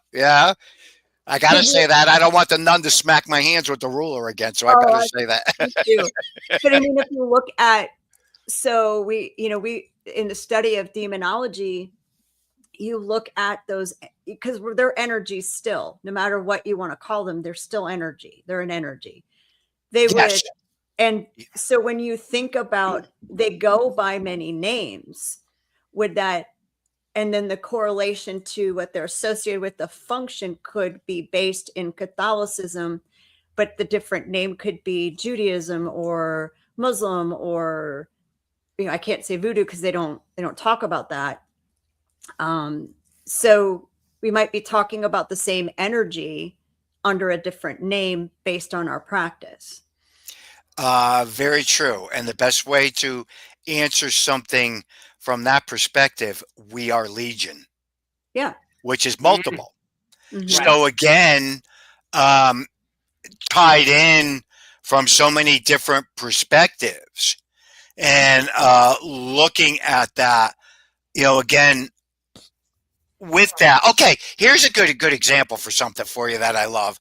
I got to say that. I don't want the nun to smack my hands with the ruler again, so I better say that. But I mean, if you look at, so we in the study of demonology, you look at those, because they're energy still, no matter what you want to call them, they're still energy. They're an energy. They would, and so when you think about, they go by many names, would that, and then the correlation to what they're associated with, the function could be based in Catholicism, but the different name could be Judaism or Muslim, or I can't say voodoo because they don't talk about that. So we might be talking about the same energy under a different name based on our practice. Very true. And the best way to answer something from that perspective, we are legion. Yeah. Which is multiple. Mm-hmm. So again, tied in from so many different perspectives, and looking at that, again, with that. Okay, here's a good example for something for you that I love.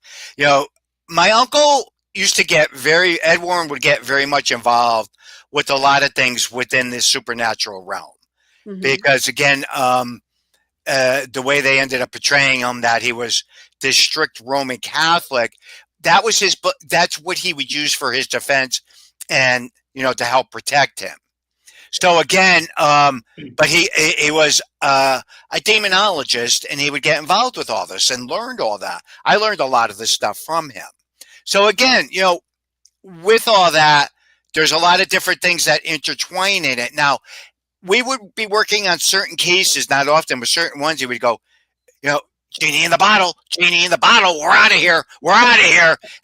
My uncle used to Ed Warren would get very much involved with a lot of things within this supernatural realm. Mm-hmm. Because again, the way they ended up portraying him, that he was this strict Roman Catholic, that's what he would use for his defense and, to help protect him. So again, but he was a demonologist, and he would get involved with all this and learned all that. I learned a lot of this stuff from him. So again, with all that, there's a lot of different things that intertwine in it. Now, we would be working on certain cases, not often, but certain ones. He would go, genie in the bottle, we're out of here. And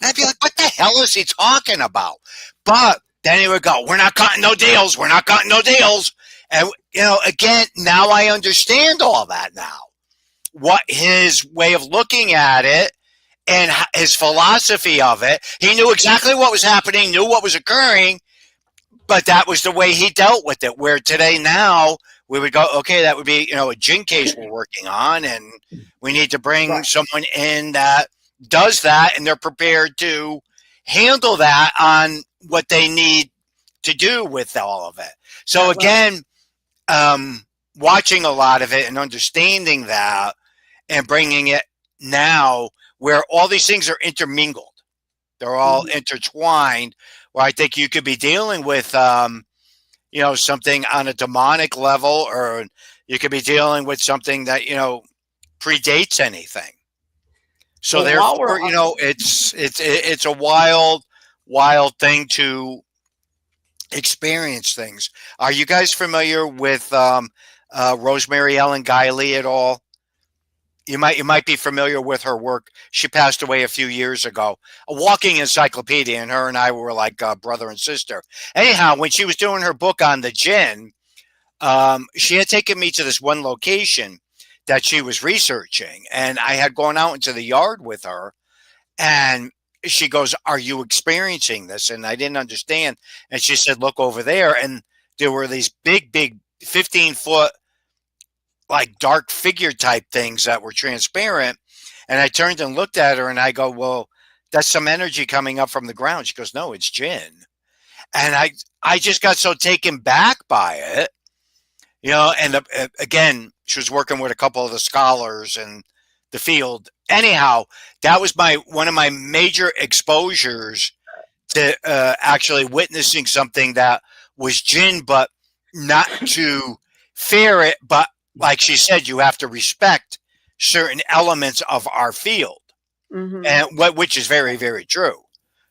I'd be like, what the hell is he talking about? But then he would go, we're not cutting no deals. And, again, now I understand all that now. What his way of looking at it and his philosophy of it. He knew exactly what was happening, knew what was occurring, but that was the way he dealt with it. Where today now we would go, okay, that would be, a gin case we're working on, and we need to bring someone in that does that, and they're prepared to handle that on what they need to do with all of it. So again, watching a lot of it and understanding that and bringing it now where all these things are intermingled. They're all intertwined, where I think you could be dealing with, something on a demonic level, or you could be dealing with something that, predates anything. So therefore, it's a wild thing to experience things. Are you guys familiar with Rosemary Ellen Guiley at all? You might be familiar with her work. She passed away a few years ago. A walking encyclopedia, and her and I were like brother and sister. Anyhow, when she was doing her book on the jinn, she had taken me to this one location that she was researching, and I had gone out into the yard with her, and she goes, "Are you experiencing this?" And I didn't understand. And she said, "Look over there." And there were these big 15-foot like dark figure type things that were transparent. And I turned and looked at her, and I go, "Well, that's some energy coming up from the ground." She goes, "No, it's jinn." And I just got so taken back by it, and again, she was working with a couple of the scholars in the field. Anyhow, that was one of my major exposures to actually witnessing something that was jinn, but not to fear it, but like she said, you have to respect certain elements of our field, and which is very, very true.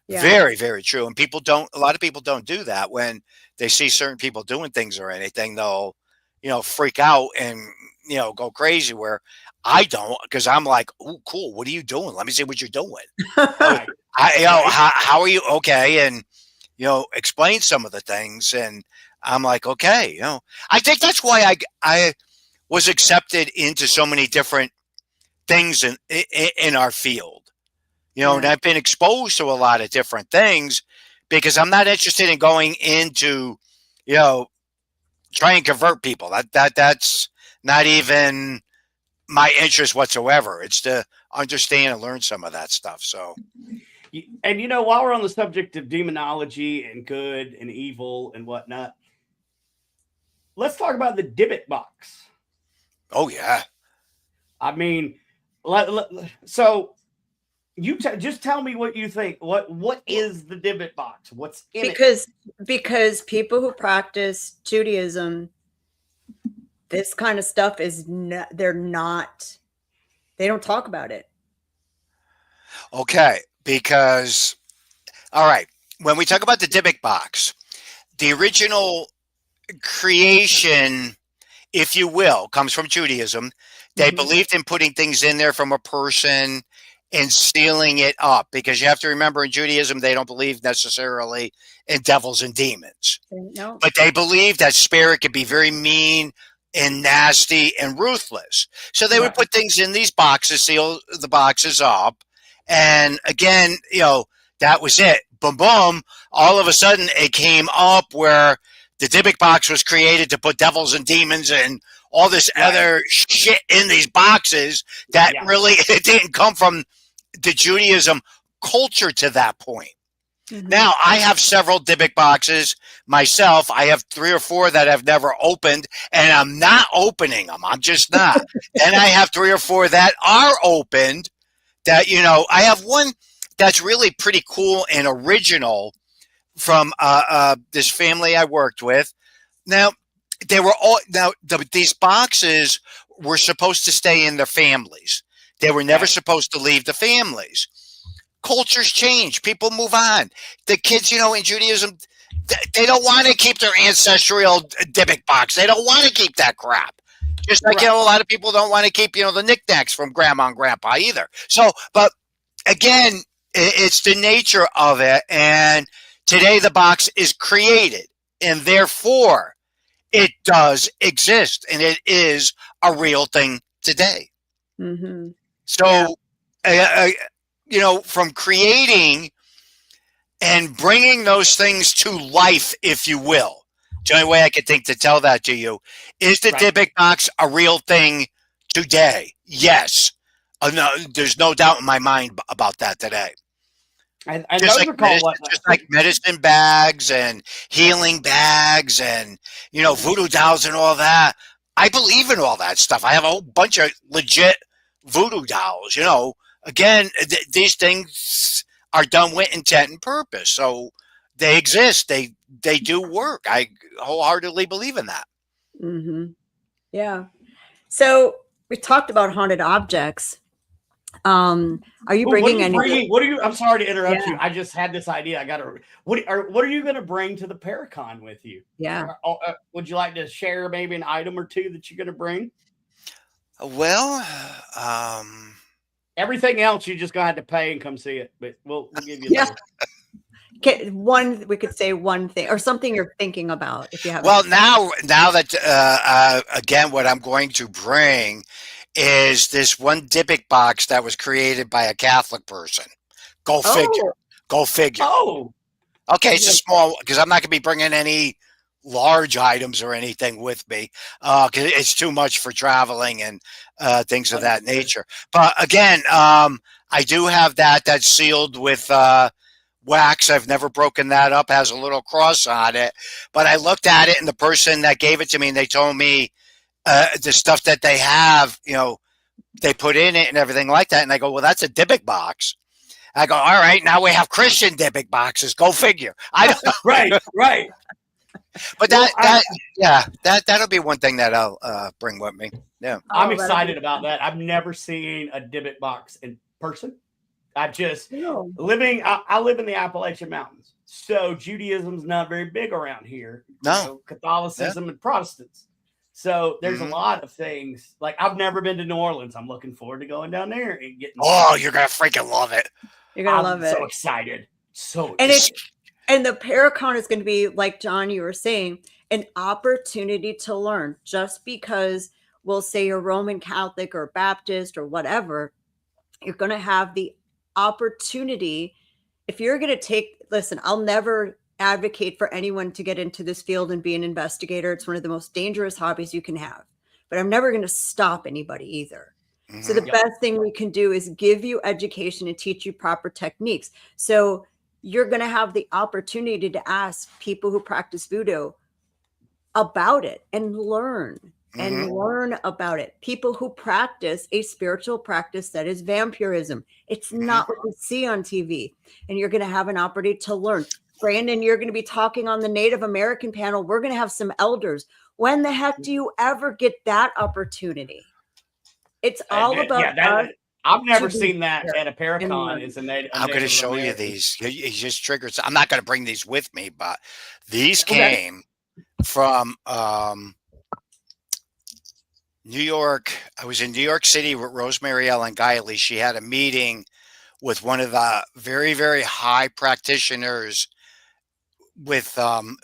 Yeah. Very, very true. And a lot of people don't do that. When they see certain people doing things or anything, they'll, freak out and, go crazy, where I don't, because I'm like, "Oh, cool. What are you doing? Let me see what you're doing." How are you? Okay. And, explain some of the things. And I'm like, okay, I think that's why I was accepted into so many different things in our field, and I've been exposed to a lot of different things, because I'm not interested in going into, try and convert people. That's not even my interest whatsoever. It's to understand and learn some of that stuff. So, and while we're on the subject of demonology and good and evil and whatnot, let's talk about the Dybbuk box. Oh yeah. I mean, so you just tell me what you think. What is the Dybbuk box? What's in it? Because people who practice Judaism, this kind of stuff is they don't talk about it. Okay, because all right, when we talk about the Dybbuk box, the original creation, if you will, comes from Judaism. They believed in putting things in there from a person and sealing it up, because you have to remember, in Judaism, they don't believe necessarily in devils and demons. No. But they believe that spirit could be very mean and nasty and ruthless. So they would put things in these boxes, seal the boxes up. And again, that was it. Boom, boom. All of a sudden, it came up where the Dybbuk box was created to put devils and demons and all this other shit in these boxes that really, it didn't come from the Judaism culture to that point. Now, I have several Dybbuk boxes myself. I have 3 or 4 that I've never opened, and I'm not opening them. I'm just not. And I have 3 or 4 that are opened that, I have one that's really pretty cool and original from this family I worked with. Now, they were all these boxes were supposed to stay in their families. They were never supposed to leave the families. Cultures change. People move on. The kids, in Judaism, they don't want to keep their ancestral Dybbuk box. They don't want to keep that crap. Just like, a lot of people don't want to keep, the knickknacks from grandma and grandpa either. So, but again, it's the nature of it. And today the box is created, and therefore it does exist, and it is a real thing today. Mm-hmm. So, from creating and bringing those things to life, if you will, the only way I could think to tell that to you is the Dybbuk box a real thing today? Yes. No, there's no doubt in my mind about that today. And those are called just like medicine bags and healing bags and, voodoo dolls and all that. I believe in all that stuff. I have a whole bunch of legit voodoo dolls, Again, these things are done with intent and purpose. So they exist. They do work. I wholeheartedly believe in that. Mm-hmm. Yeah. So we talked about haunted objects. Are you bringing any? I'm sorry to interrupt you. I just had this idea. What are you going to bring to the Paracon with you? Yeah. Would you like to share maybe an item or two that you're going to bring? Well, everything else you just going to have to pay and come see it, but we'll give you we could say one thing or something you're thinking about if you have. Well, now that again, what I'm going to bring is this one Dybbuk box that was created by a Catholic person. Go figure. Go figure. Oh, okay. It's a small, because I'm not going to be bringing any large items or anything with me, because it's too much for traveling and things of that nature. But again, I do have that's sealed with wax. I've never broken that up. Has a little cross on it. But I looked at it, and the person that gave it to me, and they told me the stuff that they have, they put in it and everything like that. And I go, well, that's a Dybbuk box. I go, all right, now we have Christian Dybbuk boxes. Go figure. I don't know. Right. But that'll be one thing that I'll bring with me. Yeah, I'm excited about that. I've never seen a Dybbuk box in person. I live in the Appalachian Mountains, so Judaism's not very big around here. No, Catholicism and Protestants. So there's a lot of things. Like, I've never been to New Orleans. I'm looking forward to going down there and getting. Oh, you're gonna freaking love it. You're gonna love it. So excited. And the Paracon is going to be, like John, you were saying, an opportunity to learn. Just because we'll say you're Roman Catholic or Baptist or whatever, you're going to have the opportunity. If you're going to listen, I'll never advocate for anyone to get into this field and be an investigator. It's one of the most dangerous hobbies you can have. But I'm never going to stop anybody either. Mm-hmm. So the best thing we can do is give you education and teach you proper techniques. So you're going to have the opportunity to ask people who practice voodoo about it and learn about it. People who practice a spiritual practice that is vampirism. It's not what we see on TV. And you're going to have an opportunity to learn. Brandon, you're going to be talking on the Native American panel. We're going to have some elders. When the heck do you ever get that opportunity? It's all about us. I've never seen that at a Paracon. It's a native. I'm going to show you these. He just triggered. I'm not going to bring these with me, but these came from New York. I was in New York City with Rosemary Ellen Guiley. She had a meeting with one of the very, very high practitioners with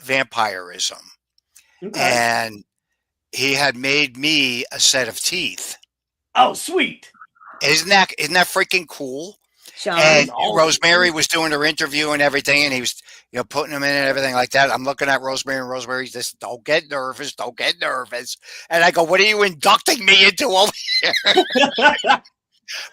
vampirism. Okay. And he had made me a set of teeth. Oh, sweet. Isn't that freaking cool? Sean, and Rosemary was doing her interview and everything, and he was, putting them in and everything like that. I'm looking at Rosemary, and Rosemary's just, don't get nervous. And I go, what are you inducting me into over here?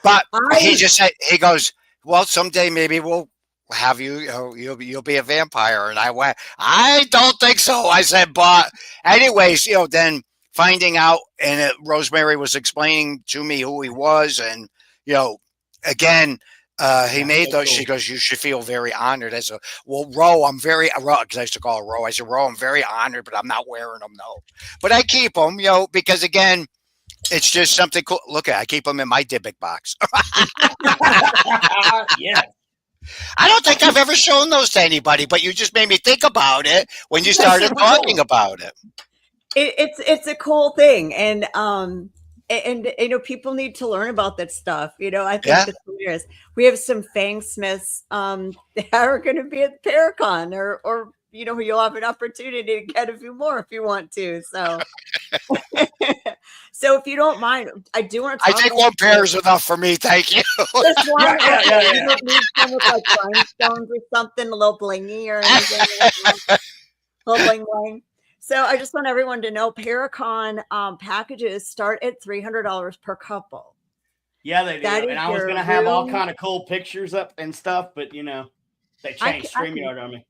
But he just said, he goes, well, someday maybe we'll have you'll be a vampire. And I went, I don't think so. I said, but anyways, then finding out, and Rosemary was explaining to me who he was, and again, He That's made so those. cool. She goes, "You should feel very honored." I said, "Well, Ro, I'm very because I used to call her Ro. I said, Ro, I'm very honored, but I'm not wearing them, no. But I keep them, because again, it's just something cool. Look I keep them in my Dybbuk box. Yeah. I don't think I've ever shown those to anybody, but you just made me think about it when you That's started super talking cool. about it. It's a cool thing, and people need to learn about that stuff. I think Yeah. that's hilarious. We have some fangsmiths that are going to be at Paracon, or you'll have an opportunity to get a few more if you want to. So, so if you don't mind, I do want to I talk think about one pair is enough for me. Thank you. this one. Yeah. You don't need some with like rhinestones or something, a little blingy or anything. A little bling bling. So I just want everyone to know Paracon packages start at $300 per couple. Yeah, they do. That is And I was your gonna have all room. kind of cool pictures up and stuff, but they changed StreamYard on me.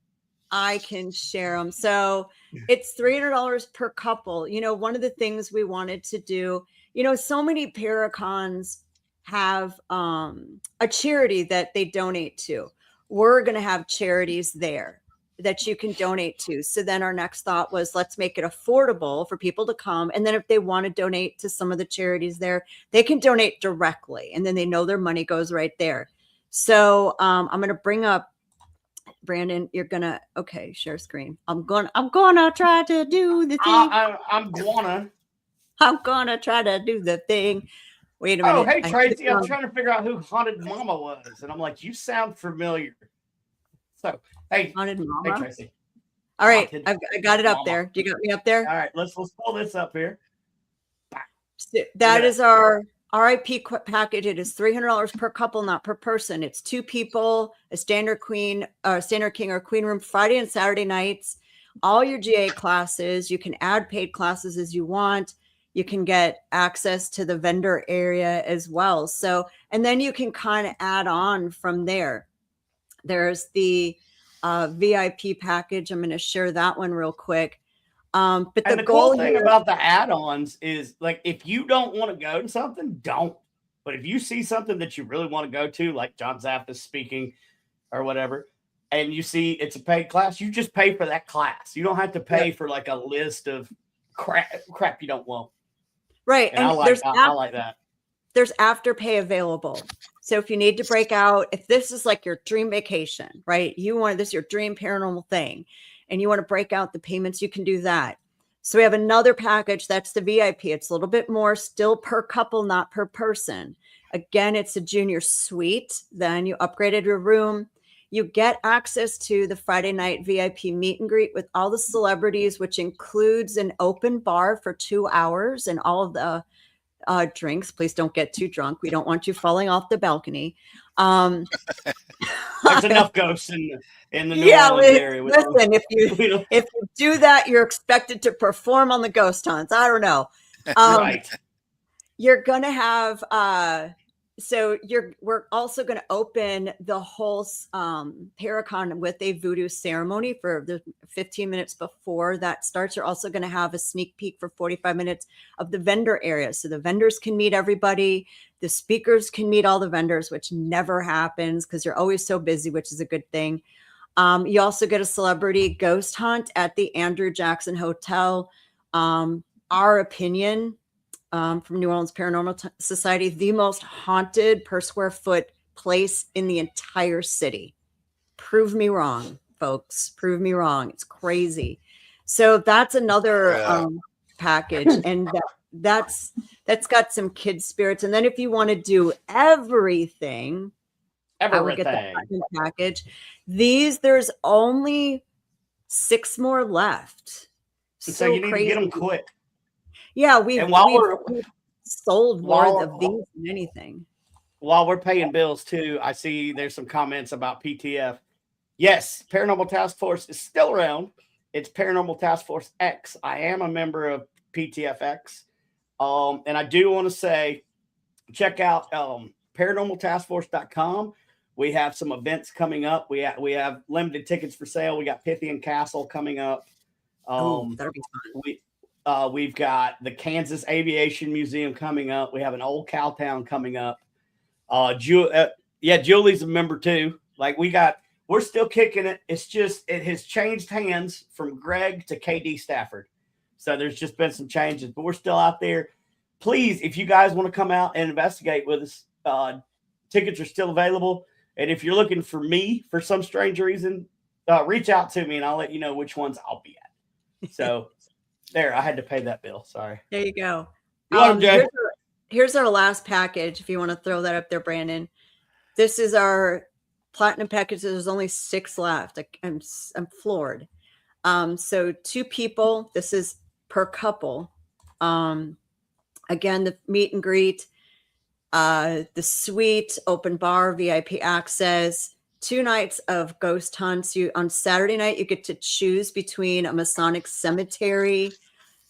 I can share them. So it's $300 per couple. One of the things we wanted to do, so many Paracons have a charity that they donate to. We're going to have charities there that you can donate to. So then our next thought was, let's make it affordable for people to come. And then if they want to donate to some of the charities there, they can donate directly. And then they know their money goes right there. So I'm going to bring up, Brandon, you're gonna share screen. I'm gonna try to do the thing. I'm gonna try to do the thing. Wait a minute. Oh, hey Tracy, I'm trying to figure out who Haunted Mama was, and I'm like, you sound familiar. So hey, Haunted Mama. Hey Tracy. All right, I got it up there. Do you got me up there? All right, let's pull this up here. So that is our RIP package. It is $300 per couple, not per person. It's 2 people, a standard king or queen room Friday and Saturday nights, all your GA classes. You can add paid classes as you want. You can get access to the vendor area as well. So, and then you can kind of add on from there. There's the VIP package. I'm going to share that one real quick. But the cool thing about the add-ons is, like, if you don't want to go to something, don't. But if you see something that you really want to go to, like John Zaff is speaking or whatever, and you see it's a paid class, you just pay for that class. You don't have to pay for like a list of crap you don't want. Right. And I like that. There's afterpay available. So if you need to break out, if this is like your dream vacation, right? This is your dream paranormal thing, and you want to break out the payments, you can do that. So we have another package. That's the VIP. It's a little bit more, still per couple, not per person. Again, it's a junior suite. Then you upgraded your room. You get access to the Friday night VIP meet and greet with all the celebrities, which includes an open bar for 2 hours and all of the drinks. Please don't get too drunk. We don't want you falling off the balcony. There's enough ghosts in the New Orleans area. Listen, if you do that, you're expected to perform on the ghost hunts. I don't know. Right. You're gonna have we're also going to open the whole Paracon with a voodoo ceremony for the 15 minutes before that starts. You're also going to have a sneak peek for 45 minutes of the vendor area. So the vendors can meet everybody. The speakers can meet all the vendors, which never happens because you're always so busy, which is a good thing. You also get a celebrity ghost hunt at the Andrew Jackson Hotel. Our opinion, from New Orleans Paranormal Society, the most haunted per square foot place in the entire city. Prove me wrong, folks. Prove me wrong. It's crazy. So that's another package, and that's got some kid spirits. And then if you want to do everything, I would get the package. There's only 6 more left. So you need to get them quick. Yeah, we've sold more of these than anything. While we're paying bills too, I see there's some comments about PTF. Yes, Paranormal Task Force is still around. It's Paranormal Task Force X. I am a member of PTFX. And I do want to say, check out paranormaltaskforce.com. We have some events coming up. We have limited tickets for sale. We got Pythian Castle coming up. That'll be fun. We've got the Kansas Aviation Museum coming up. We have an old Cowtown coming up. Yeah, Julie's a member too. Like we're still kicking it. It's just it has changed hands from Greg to KD Stafford. So there's just been some changes, but we're still out there. Please, if you guys want to come out and investigate with us, tickets are still available. And if you're looking for me for some strange reason, reach out to me and I'll let you know which ones I'll be at. So there, I had to pay that bill. Sorry. There you go. You want them, Jay? Here's our last package. If you want to throw that up there, Brandon. This is our platinum package. There's only 6 left. I'm floored. So 2 people. This is per couple. Again, the meet and greet, the suite, open bar, VIP access, 2 nights of ghost hunts. On Saturday night, you get to choose between a Masonic cemetery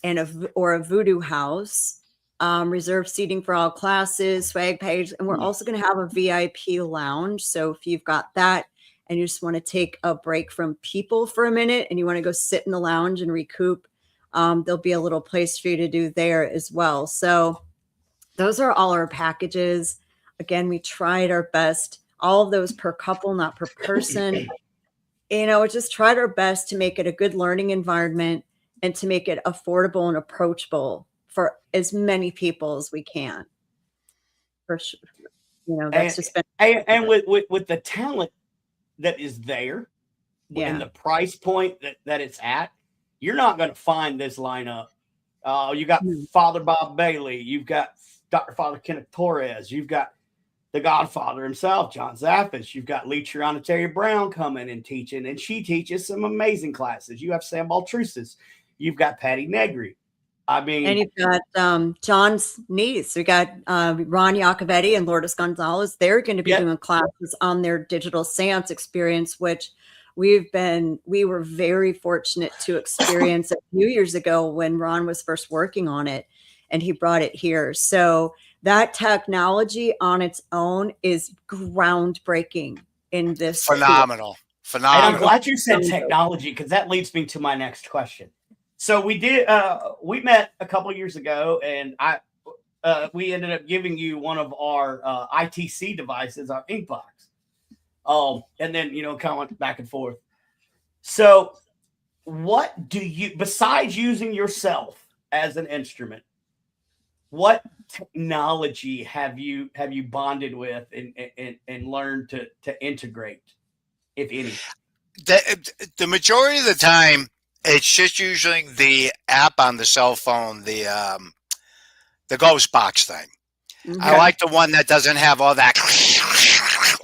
and a voodoo house. Reserved seating for all classes, swag page, and we're also going to have a VIP lounge. So if you've got that and you just want to take a break from people for a minute and you want to go sit in the lounge and recoup, there'll be a little place for you to do there as well. So those are all our packages. Again, we tried our best, all of those per couple, not per person. Just tried our best to make it a good learning environment and to make it affordable and approachable for as many people as we can. For sure. That's just been. And with the talent that is there, and the price point that it's at, you're not going to find this lineup. You got Father Bob Bailey, you've got Dr. Father Kenneth Torres, you've got the Godfather himself, John Zaffis, you've got Lee Triana Terry Brown coming and teaching, and she teaches some amazing classes. You have Sam Baltrusis, you've got Patty Negri. And you've got John's niece. We got Ron Iacovetti and Lourdes Gonzalez. They're going to be doing classes on their digital seance experience, which we were very fortunate to experience a few years ago when Ron was first working on it and he brought it here. So that technology on its own is groundbreaking in this. Phenomenal. And I'm glad you said technology because that leads me to my next question. So we met a couple of years ago, and we ended up giving you one of our ITC devices, our Inkbox. And then, kind of went back and forth. So what do you, besides using yourself as an instrument, what technology have you bonded with and learned to integrate, if any? The majority of the time, it's just using the app on the cell phone, the ghost box thing. Okay. I like the one that doesn't have all that,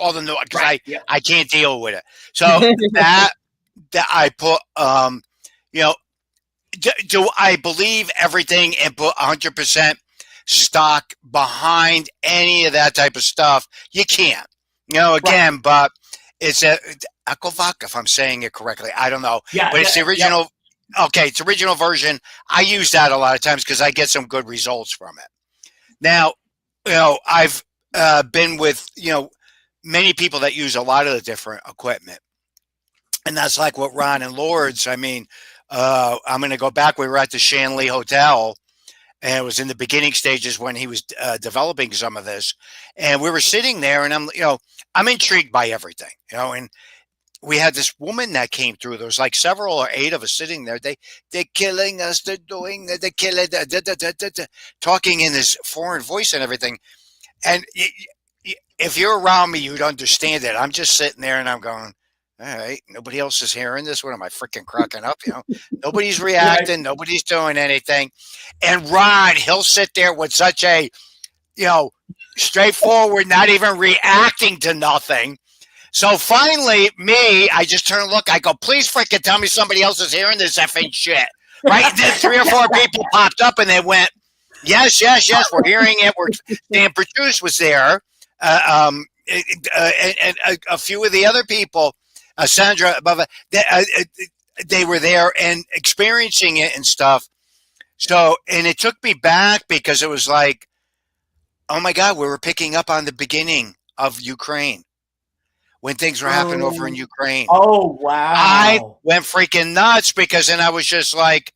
all the noise, because I can't deal with it. So that I put, do I believe everything and put 100% stock behind any of that type of stuff? You can't, but it's Ecovac, if I'm saying it correctly. I don't know. Yeah, but it's the original. Yeah. Okay, it's the original version. I use that a lot of times because I get some good results from it. Now, I've been with, many people that use a lot of the different equipment. And that's like what Ron and Lourdes, I'm going to go back. We were at the Shanley Hotel. And it was in the beginning stages when he was developing some of this. And we were sitting there and I'm intrigued by everything, and we had this woman that came through. There was like 7 or 8 of us sitting there. They're killing us. They're doing, they're killing, talking in this foreign voice and everything. And if you're around me, you'd understand it. I'm just sitting there and I'm going, all right, nobody else is hearing this. What am I freaking cracking up? Nobody's reacting. Nobody's doing anything. And Ron, he'll sit there with such a, straightforward, not even reacting to nothing. So finally, I just turn and look. I go, please freaking tell me somebody else is hearing this effing shit. Right? Then 3 or 4 people popped up and they went, yes, we're hearing it. Dan Produce was there. And a few of the other people, Sandra, they were there and experiencing it and stuff. So, and it took me back because it was like, oh my God, we were picking up on the beginning of Ukraine when things were happening over in Ukraine. Oh, wow. I went freaking nuts because then I was just like,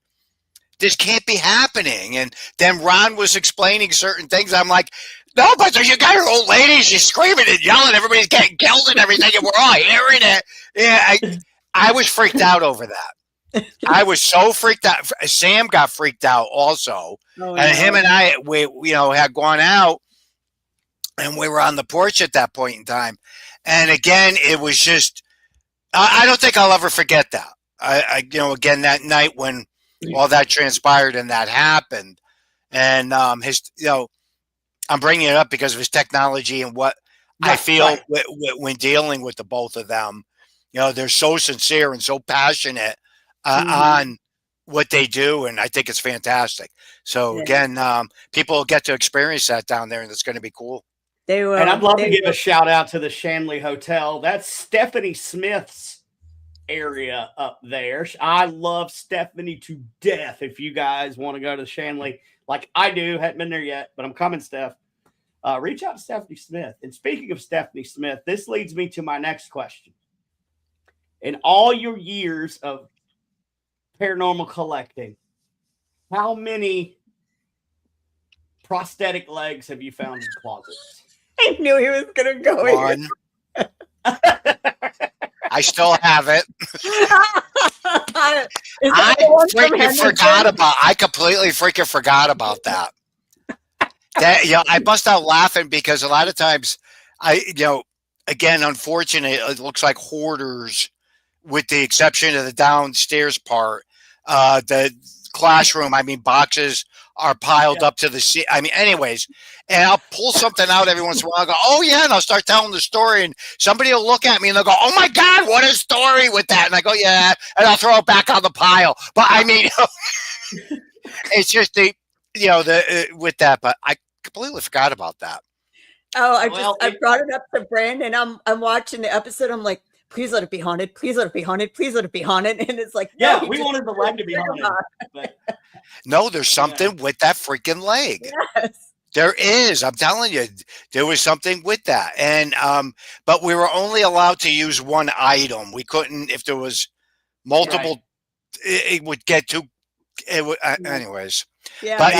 this can't be happening. And then Ron was explaining certain things. I'm like, No, but you got your old lady. She's screaming and yelling. Everybody's getting killed and everything, and we're all hearing it. Yeah, I was freaked out over that. I was so freaked out. Sam got freaked out also, and him and I, we had gone out, and we were on the porch at that point in time. And again, it was just, I don't think I'll ever forget that. Again, that night when all that transpired and that happened, and I'm bringing it up because of his technology and what I feel when dealing with the both of them. They're so sincere and so passionate on what they do, and I think it's fantastic. So again, people will get to experience that down there, and it's going to be cool. They will. And I'd love to give a shout out to the Shanley Hotel. That's Stephanie Smith's area up there. I love Stephanie to death. If you guys want to go to Shanley, like I do, hadn't been there yet, but I'm coming, Steph. Reach out to Stephanie Smith. And speaking of Stephanie Smith, this leads me to my next question. In all your years of paranormal collecting, how many prosthetic legs have you found in closets? I knew he was going to go One. I still have it. I completely freaking forgot about that. I bust out laughing because a lot of times again, unfortunately, it looks like hoarders, with the exception of the downstairs part. The classroom, boxes are piled up to the seat. Anyways, and I'll pull something out every once in a while. I'll go, oh yeah, and I'll start telling the story, and somebody will look at me and they'll go, oh my God, what a story with that. And I go, yeah, and I'll throw it back on the pile. But it's just with that, but I completely forgot about that. Oh, I brought it up to Brandon. I'm watching the episode. I'm like, please let it be haunted. Please let it be haunted. Please let it be haunted. And it's like, yeah, we wanted the leg to be haunted. But no, there's something with that freaking leg. Yes. There is. I'm telling you, there was something with that. And but we were only allowed to use one item. We couldn't, if there was multiple, it would get too. Anyways. Yeah. But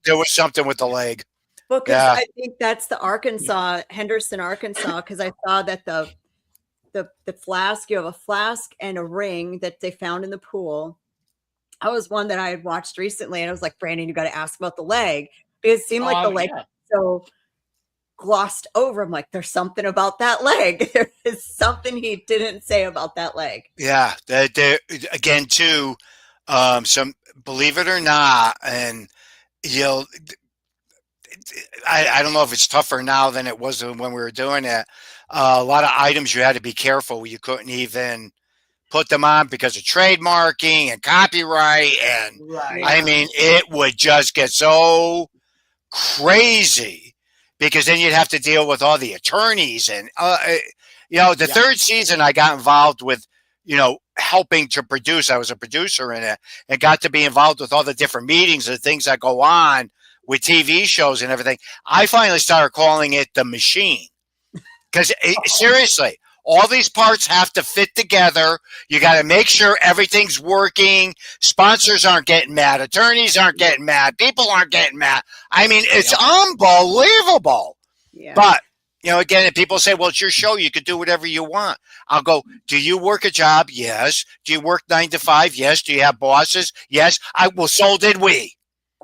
there was something with the leg. Well, because I think that's the Henderson, Arkansas, because I saw that the flask, you have a flask and a ring that they found in the pool. That was one that I had watched recently, and I was like, Brandon, you got to ask about the leg. Because it seemed like the leg was so glossed over. I'm like, there's something about that leg. There is something he didn't say about that leg. Yeah. Again, too, some, believe it or not, and I don't know if it's tougher now than it was when we were doing it. A lot of items you had to be careful. You couldn't even put them on because of trademarking and copyright. And it would just get so crazy because then you'd have to deal with all the attorneys. And, the third season I got involved with, helping to produce. I was a producer in it and got to be involved with all the different meetings and things that go on with TV shows and everything. I finally started calling it the machine because seriously, all these parts have to fit together. You got to make sure everything's working. Sponsors aren't getting mad. Attorneys aren't getting mad. People aren't getting mad. It's unbelievable. Yeah. But, again, if people say, well, it's your show, you could do whatever you want. I'll go, do you work a job? Yes. Do you work 9 to 5? Yes. Do you have bosses? Yes. So did we.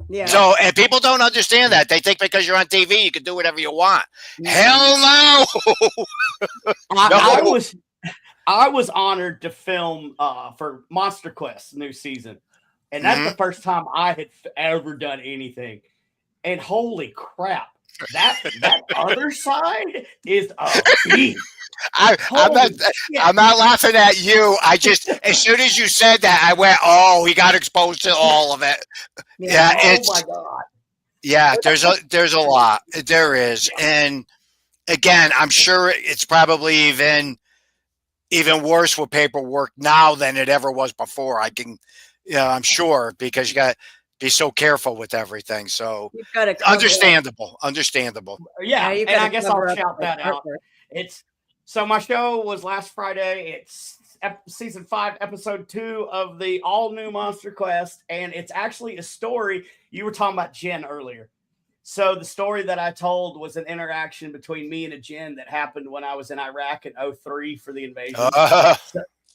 Yeah. So, and people don't understand that. They think because you're on TV, you can do whatever you want. Yeah. Hell no. I was honored to film for Monster Quest new season. And that's the first time I had ever done anything. And holy crap, that other side is a beast. I'm not laughing at you. I just, as soon as you said that, I went, oh, he got exposed to all of it. Yeah. Oh my God. Yeah. There's a lot. There is. And again, I'm sure it's probably even worse with paperwork now than it ever was before. I'm sure, because you got to be so careful with everything. So understandable. Yeah. And I guess I'll shout that out. So my show was last Friday. It's season 5, episode 2 of the all new Monster Quest. And it's actually a story. You were talking about Jen earlier. So the story that I told was an interaction between me and a jinn that happened when I was in Iraq in 2003 for the invasion.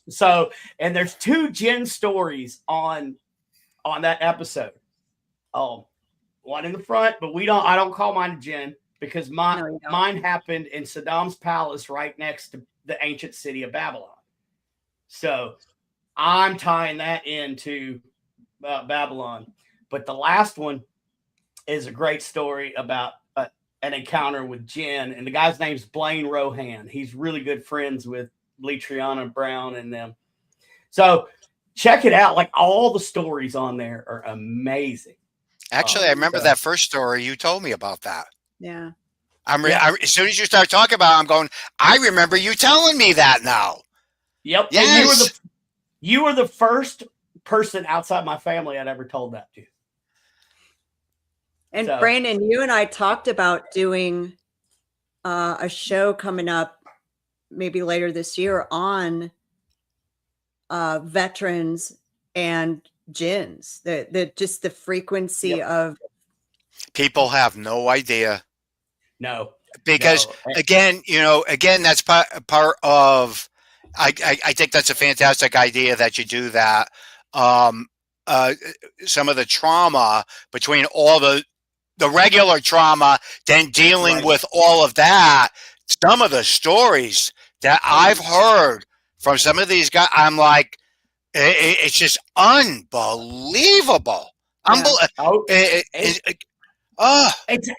So, and there's 2 jinn stories on that episode. One in the front, but I don't call mine a jinn because mine happened in Saddam's palace right next to the ancient city of Babylon. So I'm tying that into Babylon. But the last one is a great story about an encounter with jinn, and the guy's name's Blaine Rohan. He's really good friends with Letriana Brown and them. So check it out. Like, all the stories on there are amazing. Actually, I remember that first story you told me about that. Yeah. As soon as you start talking about it, I'm going, I remember you telling me that now. Yep. Yes. And you were the first person outside my family I'd ever told that to. And Brandon, you and I talked about doing a show coming up maybe later this year on veterans and jinns, just the frequency of people have no idea. No, because again, that's part of. I think that's a fantastic idea that you do that. Some of the trauma between all the regular trauma, then dealing with all of that. Some of the stories that I've heard from some of these guys, I'm like, it's just unbelievable. It's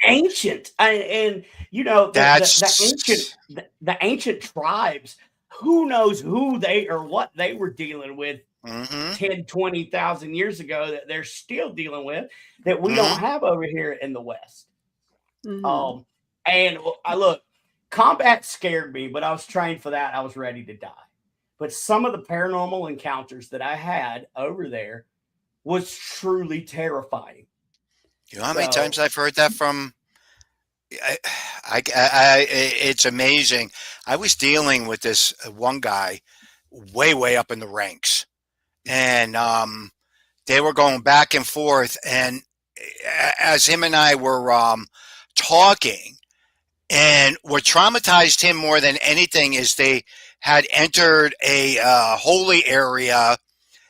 ancient, and the ancient tribes. Who knows who they or what they were dealing with 10, 20,000 years ago that they're still dealing with that we don't have over here in the West. And look, combat scared me, but I was trained for that. I was ready to die. But some of the paranormal encounters that I had over there was truly terrifying. You know how many times I've heard that from? It's amazing. I was dealing with this one guy way up in the ranks, and they were going back and forth. And as him and I were talking, and what traumatized him more than anything is they had entered a holy area,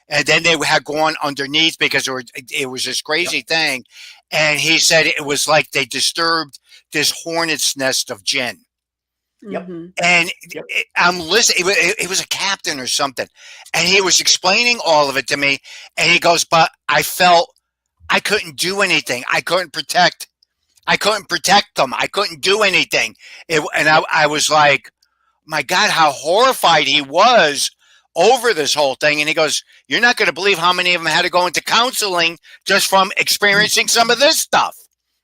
and then they had gone underneath because it was this crazy thing. And he said it was like they disturbed this hornet's nest of jinn. Yep. And I'm listening. It was a captain or something. And he was explaining all of it to me. And he goes, but I felt I couldn't do anything. I couldn't protect them. I couldn't do anything. I was like, my God, how horrified he was over this whole thing. And he goes, you're not going to believe how many of them had to go into counseling just from experiencing some of this stuff.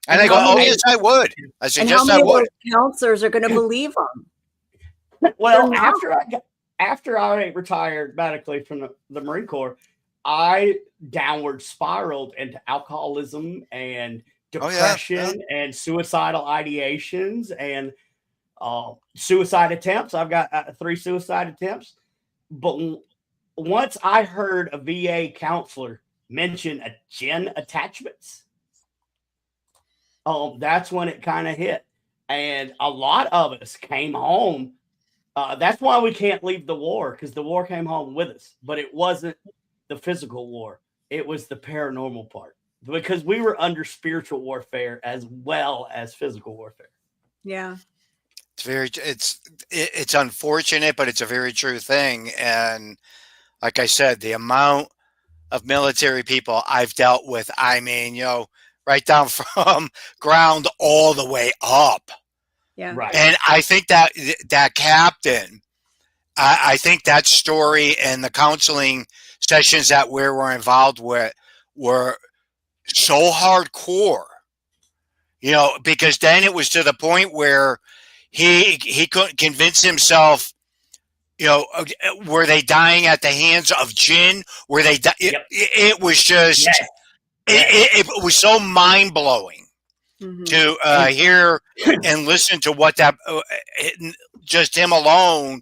And I go, oh, yes, I would. I said, yes, I would. Counselors are going to believe them. Well, after I retired medically from the Marine Corps, I downward spiraled into alcoholism and depression and suicidal ideations and suicide attempts. I've got 3 suicide attempts. But once I heard a VA counselor mention a jinn attachments, that's when it kind of hit. And a lot of us came home. That's why we can't leave the war, because the war came home with us. But it wasn't the physical war. It was the paranormal part. Because we were under spiritual warfare as well as physical warfare. Yeah. It's unfortunate, but it's a very true thing. And like I said, the amount of military people I've dealt with, I mean, right down from ground all the way up. Yeah. Right. And I think that captain, I think that story and the counseling sessions that we were involved with were so hardcore, because then it was to the point where he couldn't convince himself, were they dying at the hands of jinn? Were they? It was just, it was so mind blowing to hear and listen to what that, just him alone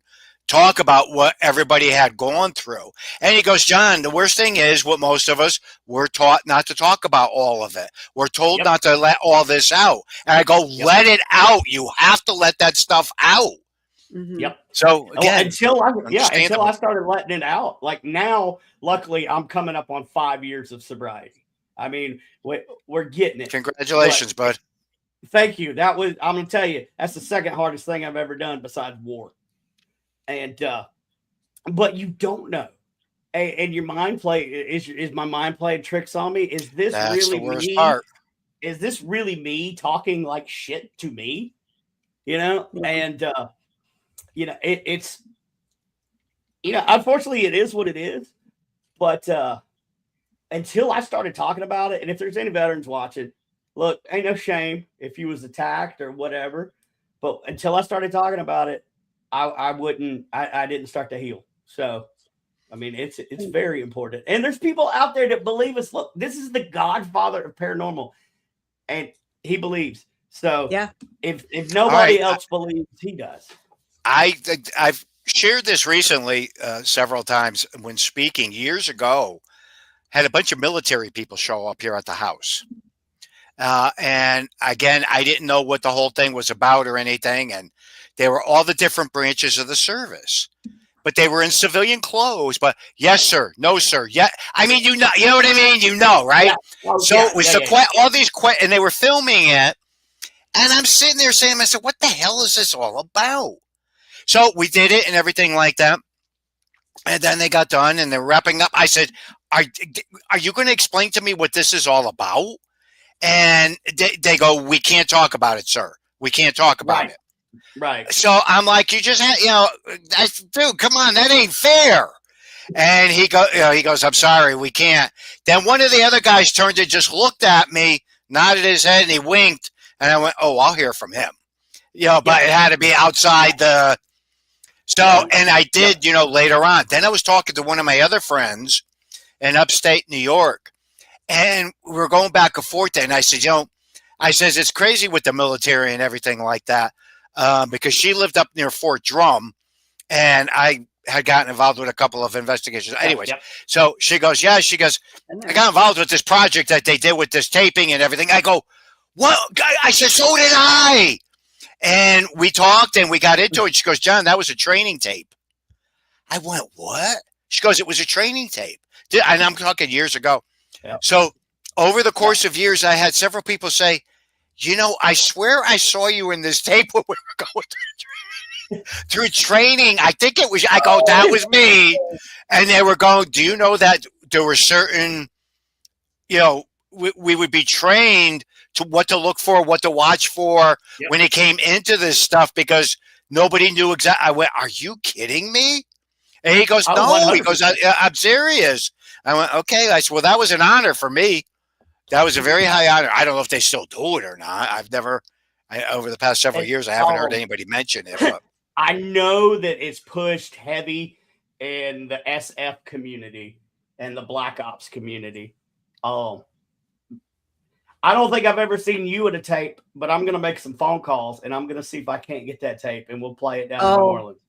talk about what everybody had gone through. And he goes, John, the worst thing is what most of us were taught not to talk about all of it. We're told not to let all this out. And I go, let it out. You have to let that stuff out. Mm-hmm. Yep. So again, until I started letting it out. Like now, luckily, I'm coming up on 5 years of sobriety. I mean, we're getting it. Congratulations, bud. Thank you. I'm going to tell you, that's the second hardest thing I've ever done besides war. And, but you don't know. And your mind play is my mind playing tricks on me. Is this That's really the worst me? part. Is this really me talking like shit to me? You know, and, you know, it's, you know, unfortunately it is what it is, but, until I started talking about it, and if there's any veterans watching, look, ain't no shame if you was attacked or whatever, but until I started talking about it, I didn't start to heal. So, I mean, it's very important. And there's people out there that believe us. Look, this is the godfather of paranormal, and he believes. So yeah, if nobody else believes, he does. I've shared this recently several times when speaking years ago. Had a bunch of military people show up here at the house. And again, I didn't know what the whole thing was about or anything. And they were all the different branches of the service, but they were in civilian clothes. But yes, sir. No, sir. Yeah. I mean, you know what I mean? You know, right? Yeah. Well, so it was all these questions, and they were filming it. And I'm sitting there saying to myself, what the hell is this all about? So we did it and everything like that. And then they got done and they're wrapping up. I said, are you going to explain to me what this is all about? And they go, we can't talk about it, sir. We can't talk about it. Right. So I'm like, you just had, dude, come on, that ain't fair. And he goes, I'm sorry, we can't. Then one of the other guys turned and just looked at me, nodded his head, and he winked. And I went, oh, I'll hear from him. But it had to be outside the. So, and I did, later on. Then I was talking to one of my other friends in upstate New York, and we were going back and forth. And I said, it's crazy with the military and everything like that, because she lived up near Fort Drum, and I had gotten involved with a couple of investigations. Anyways, so she goes, I got involved with this project that they did with this taping and everything. I go, what? I said, so did I. And we talked and we got into it. She goes, John, that was a training tape. I went, what? She goes, it was a training tape. And I'm talking years ago. Yep. So over the course of years, I had several people say, I swear I saw you in this tape when we were going through training. I think it was, I go, that was me. And they were going, do you know that there were certain, we would be trained to what to look for, what to watch for when it came into this stuff, because nobody knew exactly. I went, are you kidding me? And he goes, no. 100%. He goes, I'm serious. I went, okay. I said, well, that was an honor for me. That was a very high honor. I don't know if they still do it or not. Over the past several years, I haven't heard anybody mention it. But. I know that it's pushed heavy in the SF community and the Black Ops community. I don't think I've ever seen you at a tape, but I'm going to make some phone calls and I'm going to see if I can't get that tape and we'll play it down in New Orleans.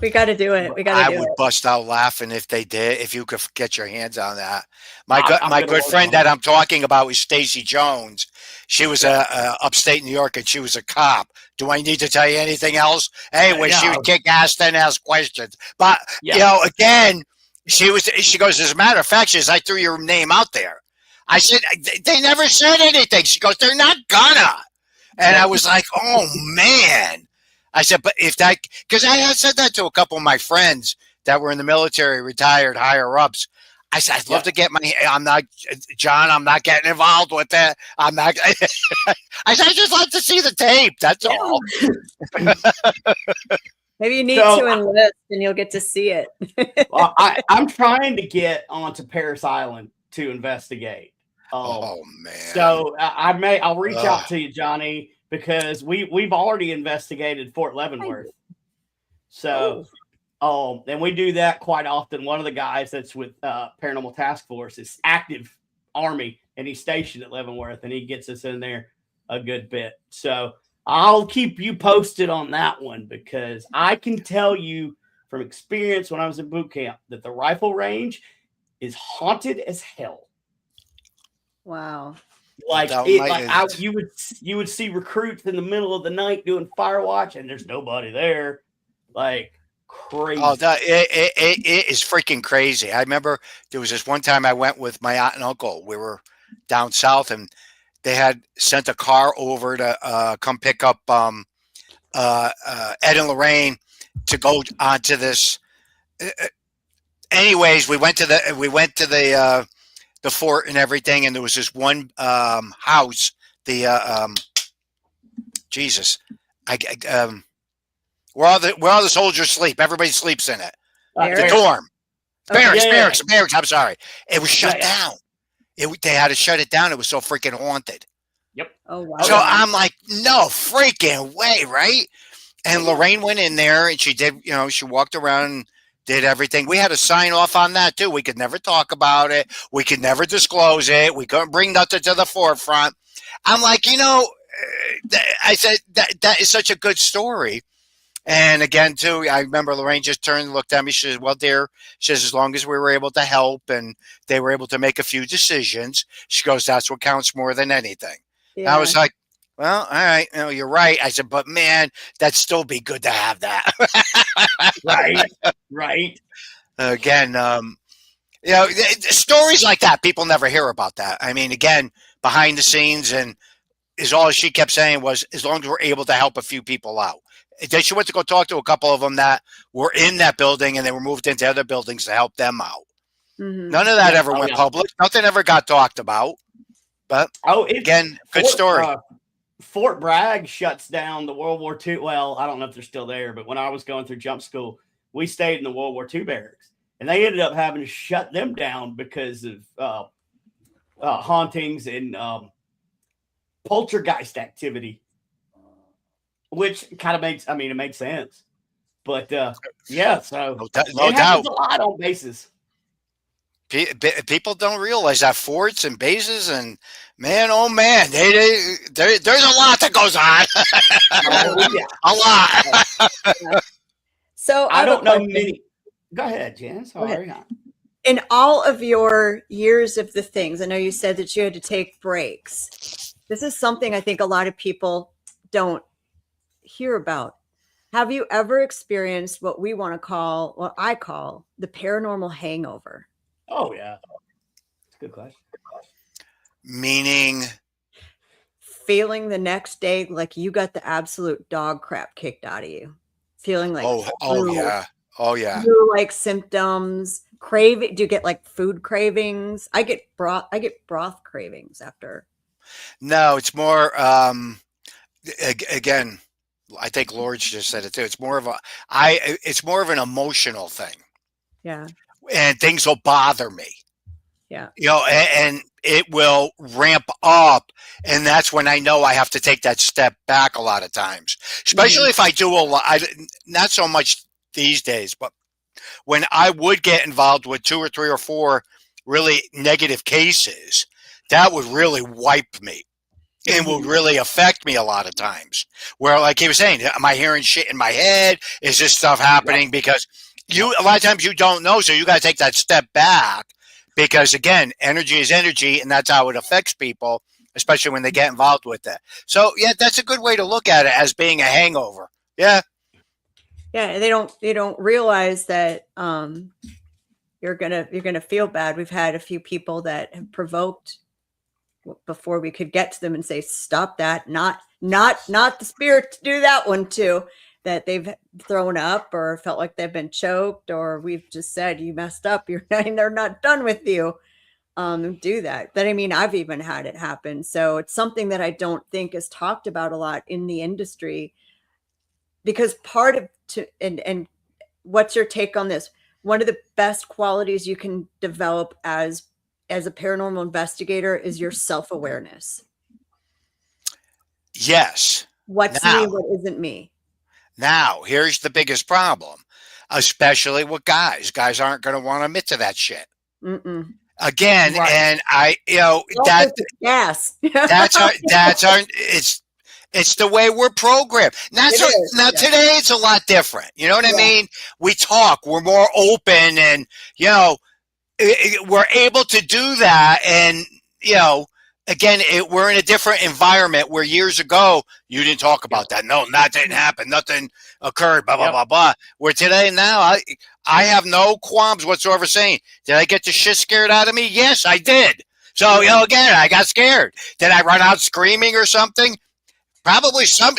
We got to do it. I would bust out laughing if they did, if you could get your hands on that. My good friend that I'm talking about is Stacy Jones. She was upstate New York and she was a cop. Do I need to tell you anything else? Anyway, she would kick ass and ask questions. But, again, she goes, as a matter of fact, she says, I threw your name out there. I said, they never said anything. She goes, they're not gonna. And I was like, oh, man. I said, but if that, because I had said that to a couple of my friends that were in the military, retired, higher ups. I said, I'd love to get I'm not getting involved with that. I'm not. I said, I just like to see the tape. That's all. Maybe you need to enlist and you'll get to see it. Well, I'm trying to get onto Paris Island to investigate. Oh man! So I'll reach out to you, Johnny, because we've already investigated Fort Leavenworth. So, and we do that quite often. One of the guys that's with Paranormal Task Force is active Army, and he's stationed at Leavenworth, and he gets us in there a good bit. So I'll keep you posted on that one, because I can tell you from experience when I was in boot camp that the rifle range is haunted as hell. Wow. Like you would see recruits in the middle of the night doing fire watch, and there's nobody there. Like crazy. Oh, it is freaking crazy. I remember there was this one time I went with my aunt and uncle. We were down south, and they had sent a car over to come pick up Ed and Lorraine to go onto this. Anyways, we went to the fort and everything, and there was this one house. Jesus, where all the soldiers sleep. Everybody sleeps in it. The dorm. Barracks. I'm sorry. It was shut down. They had to shut it down. It was so freaking haunted. Yep. Oh wow. So I'm like, no freaking way, right? And Lorraine went in there and she did, she walked around and did everything. We had to sign off on that too. We could never talk about it. We could never disclose it. We couldn't bring nothing to the forefront. I'm like, I said that is such a good story. And again, too, I remember Lorraine just turned and looked at me. She says, well, dear, she says, as long as we were able to help and they were able to make a few decisions, she goes, that's what counts more than anything. Yeah. I was like, well, all right, you're right. I said, but man, that'd still be good to have that. Right. Again, stories like that, people never hear about that. I mean, again, behind the scenes, and all she kept saying was, as long as we're able to help a few people out. Then she went to go talk to a couple of them that were in that building and they were moved into other buildings to help them out. Mm-hmm. None of that ever went public. Nothing ever got talked about. But again, good story. Fort Bragg shuts down the World War II. Well, I don't know if they're still there, but when I was going through jump school, we stayed in the World War II barracks, and they ended up having to shut them down because of hauntings and poltergeist activity. Which kind of makes sense. But, so no doubt. A lot on bases. People don't realize that forts and bases, and man, oh man, there's a lot that goes on. A lot. So I don't know many. Go ahead, Jen. Sorry. In all of your years of the things, I know you said that you had to take breaks. This is something I think a lot of people don't hear about. Have you ever experienced what I call the paranormal hangover? Oh yeah, that's a good question. Meaning feeling the next day like you got the absolute dog crap kicked out of you, feeling like like symptoms, do you get like food cravings? I get broth cravings after. No, it's more again, I think Lord just said it too. It's more of an emotional thing. Yeah. And things will bother me. Yeah. And it will ramp up. And that's when I know I have to take that step back a lot of times, especially if I do a lot, not so much these days, but when I would get involved with 2 or 3 or 4 really negative cases, that would really wipe me. It would really affect me a lot of times. Where, like he was saying, am I hearing shit in my head? Is this stuff happening? Because a lot of times you don't know, so you got to take that step back. Because again, energy is energy, and that's how it affects people, especially when they get involved with it. So yeah, that's a good way to look at it, as being a hangover. Yeah. Yeah, they don't realize that you're gonna feel bad. We've had a few people that have provoked before we could get to them and say, stop that, not the spirit to do that one too, that they've thrown up or felt like they've been choked, or we've just said, you messed up, they're not done with you. Do that. But I mean, I've even had it happen. So it's something that I don't think is talked about a lot in the industry, because and what's your take on this? One of the best qualities you can develop as a paranormal investigator is your self-awareness. Yes. What's me, what isn't me? Now, here's the biggest problem, especially with guys. Guys aren't going to want to admit to that shit. Mm-mm. Again, right. And It's the way we're programmed. Now today it's a lot different. You know what I mean? We talk. We're more open, and we're able to do that. And again, we're in a different environment where years ago you didn't talk about that. No, that didn't happen. Nothing occurred. Blah blah blah blah. Where today now, I have no qualms whatsoever saying, did I get the shit scared out of me? Yes, I did. So again, I got scared. Did I run out screaming or something? Probably some,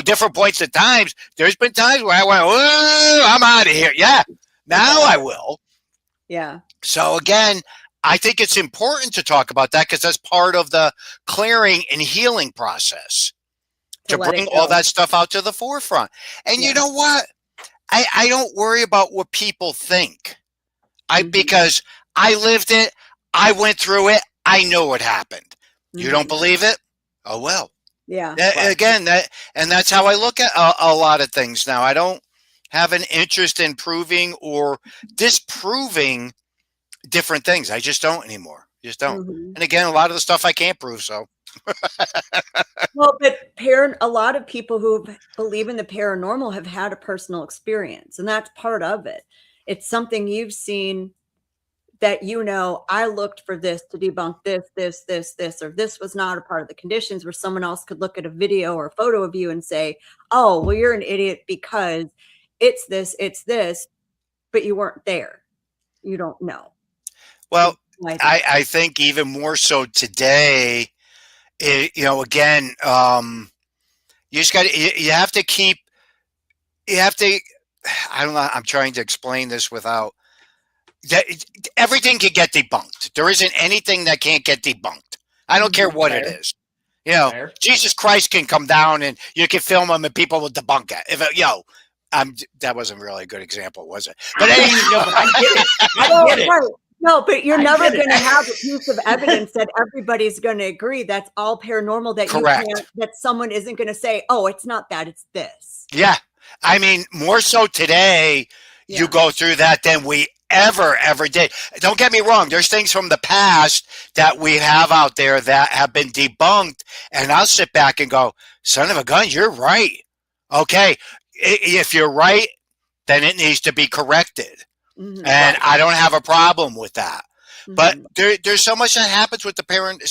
different points at times. There's been times where I went, whoa, I'm out of here. Yeah, now I will. Yeah. So again, I think it's important to talk about that because that's part of the clearing and healing process to bring all that stuff out to the forefront. And you know what? I don't worry about what people think. Because I lived it. I went through it. I know what happened. You don't believe it? Oh, well. Yeah. Again, that's how I look at a lot of things now. I don't have an interest in proving or disproving different things. I just don't anymore. Just don't. And again, a lot of the stuff I can't prove. So. Well, but a lot of people who believe in the paranormal have had a personal experience, and that's part of it. It's something you've seen that I looked for this to debunk this, or this was not a part of the conditions, where someone else could look at a video or a photo of you and say, oh, well, you're an idiot because it's this, but you weren't there. You don't know. Well, I think even more so today, again, you just got you have to keep, I don't know. I'm trying to explain this without everything can get debunked. There isn't anything that can't get debunked. I don't care what it is. Jesus Christ can come down and you can film him and people will debunk it. That wasn't really a good example, was it? But anyway, I get it. I get it. Right. No, but you're never going to have a piece of evidence that everybody's going to agree that's all paranormal, that that someone isn't going to say, oh, it's not that, it's this. Yeah. I mean, more so today, you go through that than we ever did. Don't get me wrong. There's things from the past that we have out there that have been debunked. And I'll sit back and go, son of a gun, you're right. Okay. If you're right, then it needs to be corrected. And I don't have a problem with that. But there's so much that happens with the parent.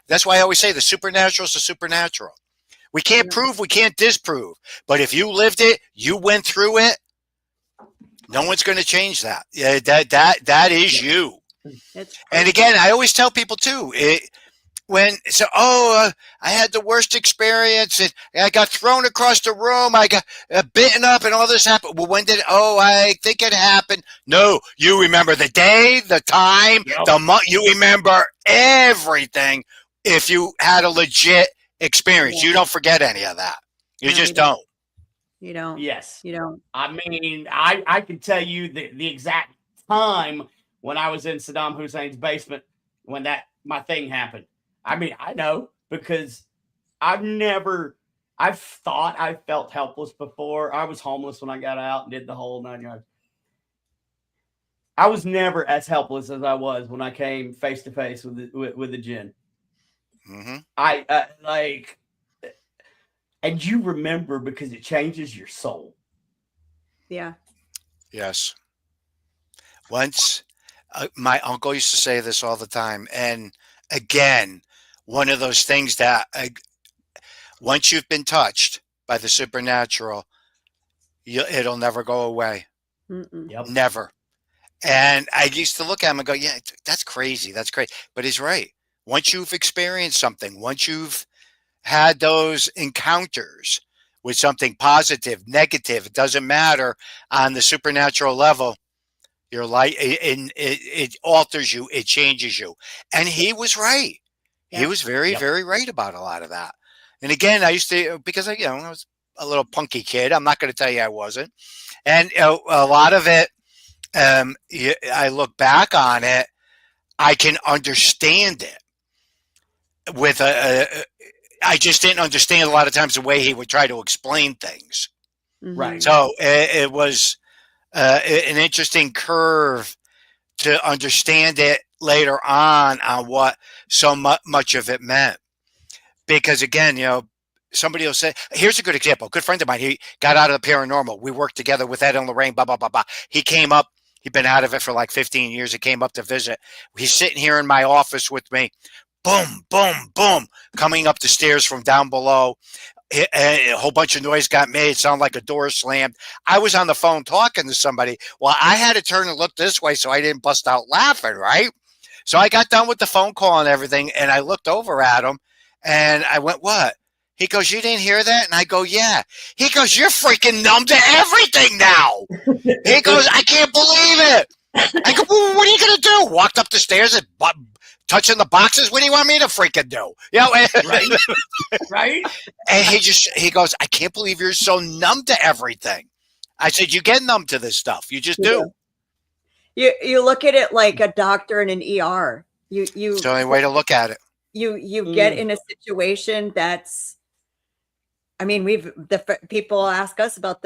That's why I always say the supernatural is the supernatural. We can't prove, we can't disprove. But if you lived it, you went through it, no one's going to change that. Yeah, that is you. And again, I always tell people too, I had the worst experience and I got thrown across the room. I got bitten up and all this happened. Well, when did I think it happened? No, you remember the day, the time, the month. You remember everything. If you had a legit experience, you don't forget any of that. You just don't. You don't. Yes. You don't. I mean, I can tell you the exact time when I was in Saddam Hussein's basement when my thing happened. I mean, I know because I've thought I felt helpless before. I was homeless when I got out and did the whole 9 yards. I was never as helpless as I was when I came face to face with the jinn. And you remember because it changes your soul. Yeah. Yes. Once, my uncle used to say this all the time, and again, one of those things that once you've been touched by the supernatural, it'll never go away. Never. And I used to look at him and go, yeah, that's crazy. That's crazy. But he's right. Once you've experienced something, once you've had those encounters with something positive, negative, it doesn't matter on the supernatural level, your life, it alters you, it changes you. And he was right. He was very, very right about a lot of that. And again, I used to, because I was a little punky kid. I'm not going to tell you I wasn't. And a lot of it, I look back on it, I can understand it. I just didn't understand a lot of times the way he would try to explain things. Right. So it was an interesting curve to understand it later on what so much of it meant. Because again, somebody will say, here's a good example. A good friend of mine, he got out of the paranormal. We worked together with Ed and Lorraine, blah, blah, blah, blah. He came up. He'd been out of it for like 15 years. He came up to visit. He's sitting here in my office with me. Boom, boom, boom, coming up the stairs from down below. A whole bunch of noise got made. It sounded like a door slammed. I was on the phone talking to somebody. Well, I had to turn and look this way so I didn't bust out laughing, right? So I got done with the phone call and everything, and I looked over at him, and I went, what? He goes, you didn't hear that? And I go, yeah. He goes, you're freaking numb to everything now. He goes, I can't believe it. I go, well, what are you going to do? Walked up the stairs and touching the boxes. What do you want me to freaking do? You know, Right. Right. And he goes, I can't believe you're so numb to everything. I said, you get numb to this stuff. You just do. You look at it like a doctor in an ER. It's the only way to look at it. You get in a situation that's, I mean, people ask us about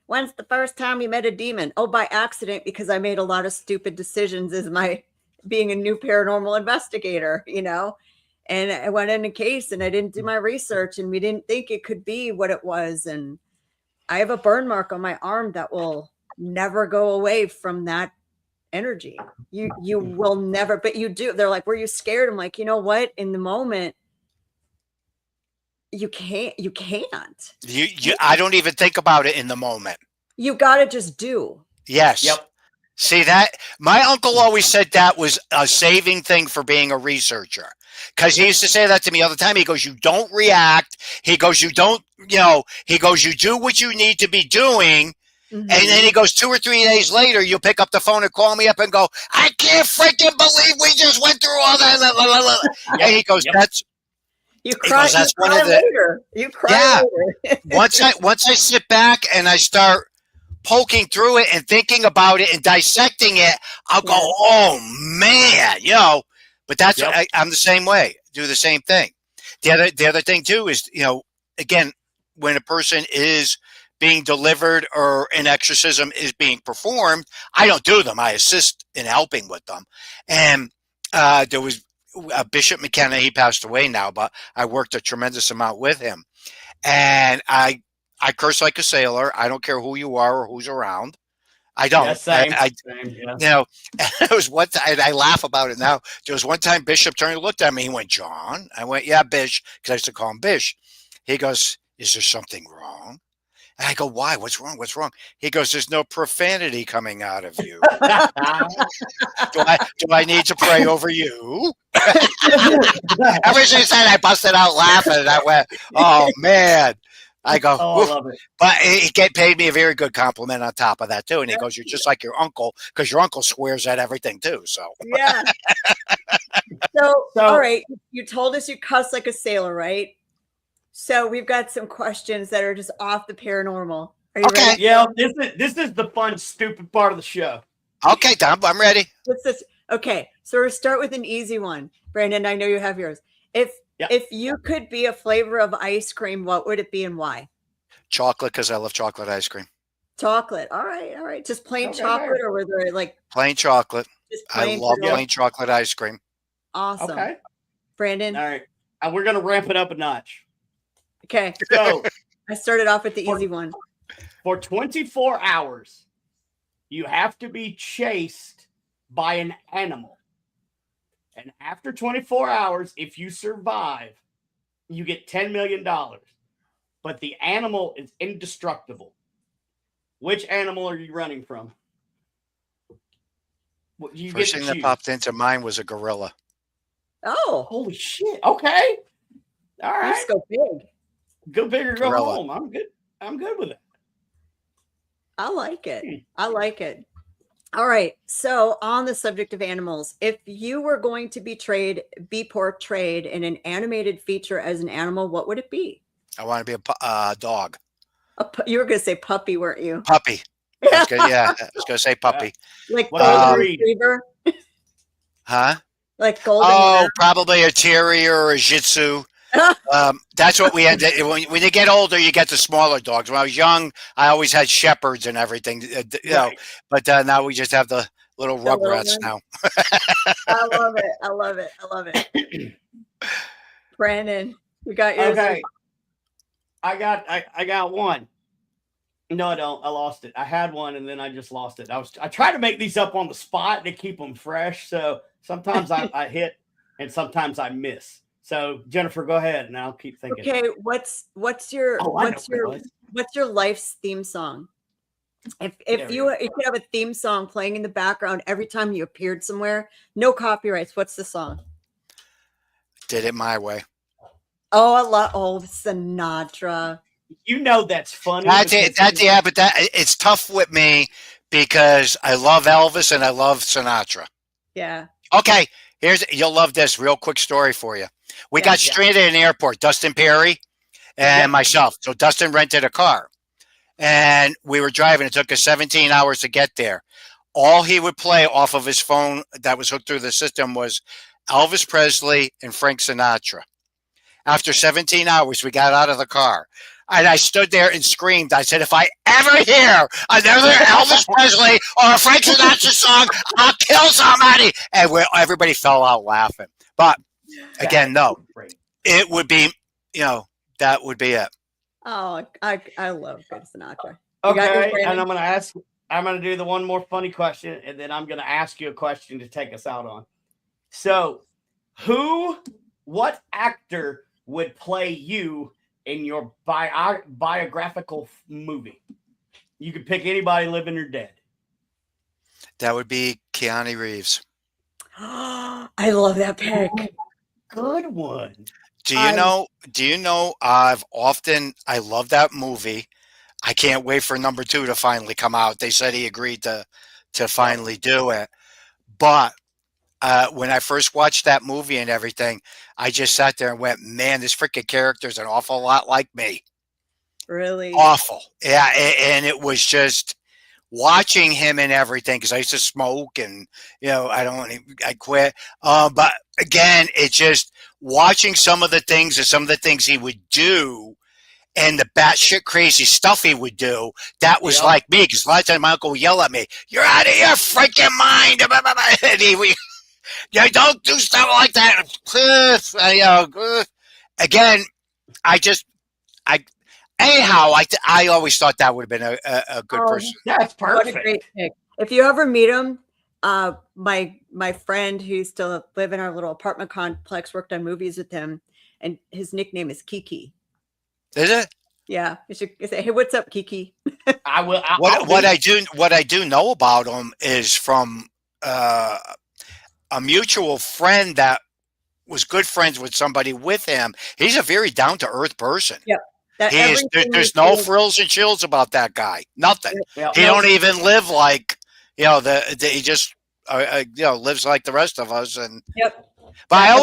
when's the first time you met a demon? Oh, by accident, because I made a lot of stupid decisions as my being a new paranormal investigator, you know, and I went in a case and I didn't do my research and we didn't think it could be what it was. And I have a burn mark on my arm that will never go away from that energy. You will never, but you do. They're like, were you scared? I'm like, you know what? In the moment, you can't. I don't even think about it in the moment. You got to just do. Yes. Yep. See that? My uncle always said that was a saving thing for being a researcher. Because he used to say that to me all the time. He goes, you don't react. He goes, you don't, he goes, you do what you need to be doing. Mm-hmm. And then he goes, 2 or 3 days later, you'll pick up the phone and call me up and go, I can't freaking believe we just went through all that. Blah, blah, blah. Yep. And he goes, you cry, that's one of the later. You cry later. once I sit back and I start poking through it and thinking about it and dissecting it, I'll go, oh man, but that's, I'm the same way, do the same thing. The other thing too is, again, when a person is being delivered or an exorcism is being performed, I don't do them. I assist in helping with them. And there was Bishop McKenna, he passed away now, but I worked a tremendous amount with him. And I curse like a sailor. I don't care who you are or who's around. I don't. Yeah, same. It was one time, I laugh about it now. There was one time Bishop turned and looked at me. He went, John? I went, yeah, Bish, because I used to call him Bish. He goes, is there something wrong? And I go, why? What's wrong? What's wrong? He goes, there's no profanity coming out of you. Do I need to pray over you? Ever since then, I busted out laughing, and I went, oh, man. I go, I love it. But he paid me a very good compliment on top of that, too. And he goes, you're just like your uncle, because your uncle swears at everything, too. So, yeah. So, all right. You told us you cuss like a sailor, right? So we've got some questions that are just off the paranormal. Are you ready? Yeah, this is the fun, stupid part of the show. Okay, Tom, I'm ready. Okay, so we'll start with an easy one. Brandon, I know you have yours. If you could be a flavor of ice cream, what would it be and why? Chocolate, because I love chocolate ice cream. Chocolate. All right. Just plain chocolate, or were there like plain chocolate? Plain I love plain chocolate ice cream. Awesome. Okay. Brandon. All right. We're gonna ramp it up a notch. Okay. So I started off with the easy one. For 24 hours, you have to be chased by an animal. And after 24 hours, if you survive, you get $10 million. But the animal is indestructible. Which animal are you running from? First thing that popped into mind was a gorilla. Oh. Holy shit. Okay. All right. Let's go big. Go big or go home. I'm good. I'm good with it. I like it. All right. So on the subject of animals, if you were going to be portrayed in an animated feature as an animal, what would it be? I want to be a dog. You were going to say puppy, weren't you? Puppy. I was going to say puppy. Like golden retriever? Huh? Like golden. Oh, probably a terrier or a Shih Tzu. That's what we had. When you get older, you get the smaller dogs. When I was young, I always had shepherds and everything, know. But now we just have the little rugrats now. I love it. Brandon, you got yours. Okay. I got one. No, I don't. I lost it. I had one and then I just lost it. I try to make these up on the spot to keep them fresh. So sometimes I hit and sometimes I miss. So Jennifer, go ahead and I'll keep thinking. Okay, what's your life's theme song? If you could have a theme song playing in the background every time you appeared somewhere, no copyrights, what's the song? Did It My Way. Oh, I love Sinatra. You know that's funny. But it's tough with me because I love Elvis and I love Sinatra. Yeah. Okay, you'll love this real quick story for you. We got stranded in the airport, Dustin Perry and myself. So Dustin rented a car and we were driving. It took us 17 hours to get there. All he would play off of his phone that was hooked through the system was Elvis Presley and Frank Sinatra. After 17 hours, we got out of the car. And I stood there and screamed. I said, if I ever hear another Elvis Presley or a Frank Sinatra song, I'll kill somebody. And everybody fell out laughing. But again, no, it would be, that would be it. Oh, I love good Sinatra. Okay, and I'm going to do the one more funny question, and then I'm going to ask you a question to take us out on. So, what actor would play you in your biographical movie? You could pick anybody, living or dead. That would be Keanu Reeves. I love that pick. Good one. Do you know I love that movie. I can't wait for number 2 to finally come out. They said he agreed to finally do it. But when I first watched that movie and everything, I just sat there and went, man, this freaking character is an awful lot like me. Really? Awful. Yeah. And it was just watching him and everything, because I used to smoke and, I quit. But again, it's just watching some of the things he would do and the batshit crazy stuff he would do. That was like me, because a lot of times my uncle would yell at me, "You're out of your freaking mind." And don't do stuff like that. Again, I always thought that would have been a good person. That's perfect. What a great pick. If you ever meet him, my friend who used to live in our little apartment complex worked on movies with him, and his nickname is Kiki. Is it? Yeah, you should say, "Hey, what's up, Kiki?" I will. What I do know about him is from a mutual friend that was good friends with somebody with him. He's a very down to earth person. Yep. There's no frills and chills about that guy. Nothing. He don't even live like he just lives like the rest of us. And but I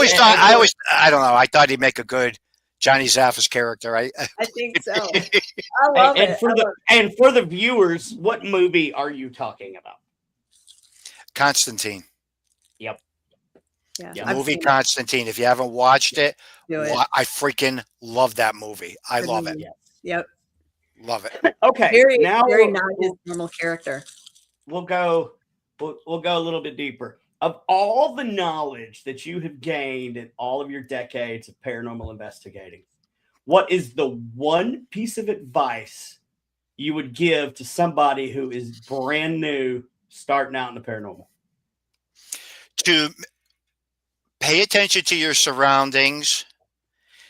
don't know. I thought he'd make a good Johnny Zappas character. I think so. I love it. And for the viewers, what movie are you talking about? Constantine. Yep. Yeah. The movie Constantine. If you haven't watched it, I freaking love that movie. I love it. Yep. Love it. Okay. Very not his normal character. We'll go a little bit deeper. Of all the knowledge that you have gained in all of your decades of paranormal investigating, what is the one piece of advice you would give to somebody who is brand new starting out in the paranormal? To pay attention to your surroundings.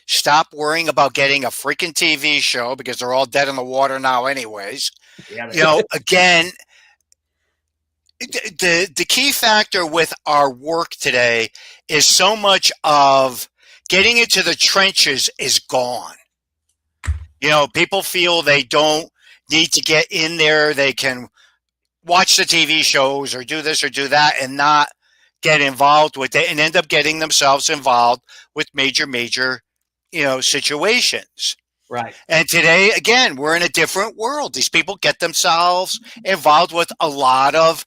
Stop worrying about getting a freaking TV show, because they're all dead in the water now anyways. Again, the key factor with our work today is so much of getting into the trenches is gone. People feel they don't need to get in there. They can watch the TV shows or do this or do that and not get involved with it, and end up getting themselves involved with major, situations. Right. And today, again, we're in a different world. These people get themselves involved with a lot of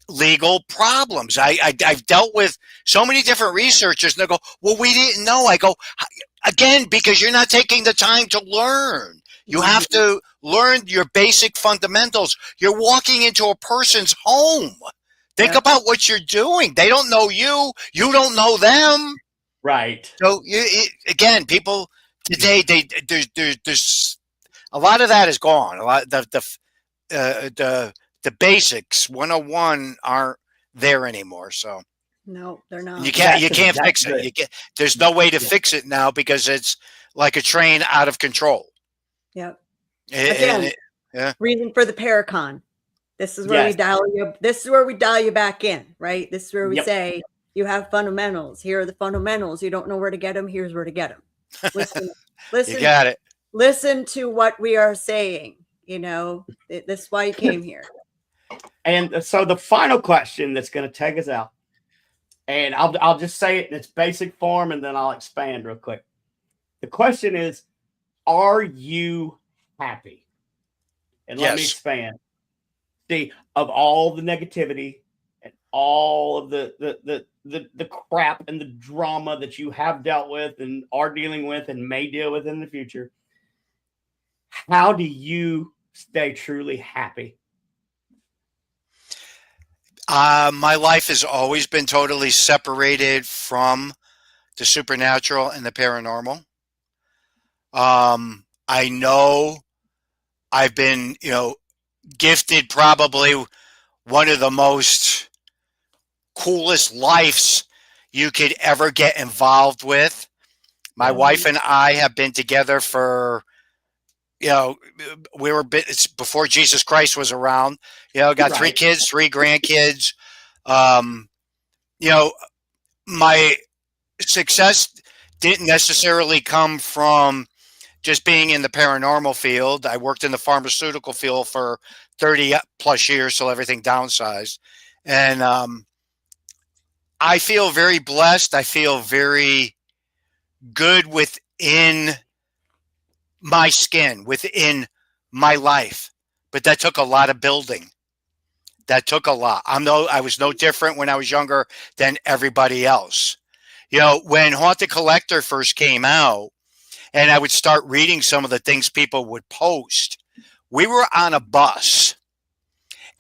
legal problems. I've dealt with so many different researchers, and they go, "Well, we didn't know." I go, again, because you're not taking the time to learn. You have to learn your basic fundamentals. You're walking into a person's home. Think about what you're doing. They don't know you. You don't know them. Right. So again, people today there's a lot of that is gone. A lot the basics 101 aren't there anymore. So No, they're not. you can't That's fix good. it. There's no way to fix it now because it's like a train out of control. Yep. And Again, reason for the Paracon. This is where we dial you. This is where we dial you back in, right? This is where we say you have fundamentals. Here are the fundamentals. You don't know where to get them. Here's where to get them. Listen. You got it. Listen to what we are saying. This is why you came here. And so the final question that's going to take us out, and I'll just say it in its basic form, and then I'll expand real quick. The question is, are you happy? And let me expand. See, of all the negativity and all of the crap and the drama that you have dealt with and are dealing with and may deal with in the future, how do you stay truly happy? My life has always been totally separated from the supernatural and the paranormal. I know I've been, gifted probably one of the most coolest lives you could ever get involved with. My wife and I have been together for, it's before Jesus Christ was around, got 3 kids, 3 grandkids. My success didn't necessarily come from just being in the paranormal field. I worked in the pharmaceutical field for 30 plus years till everything downsized. And I feel very blessed. I feel very good within my skin, within my life. But that took a lot of building. That took a lot. I was no different when I was younger than everybody else. When Haunted Collector first came out, and I would start reading some of the things people would post, we were on a bus,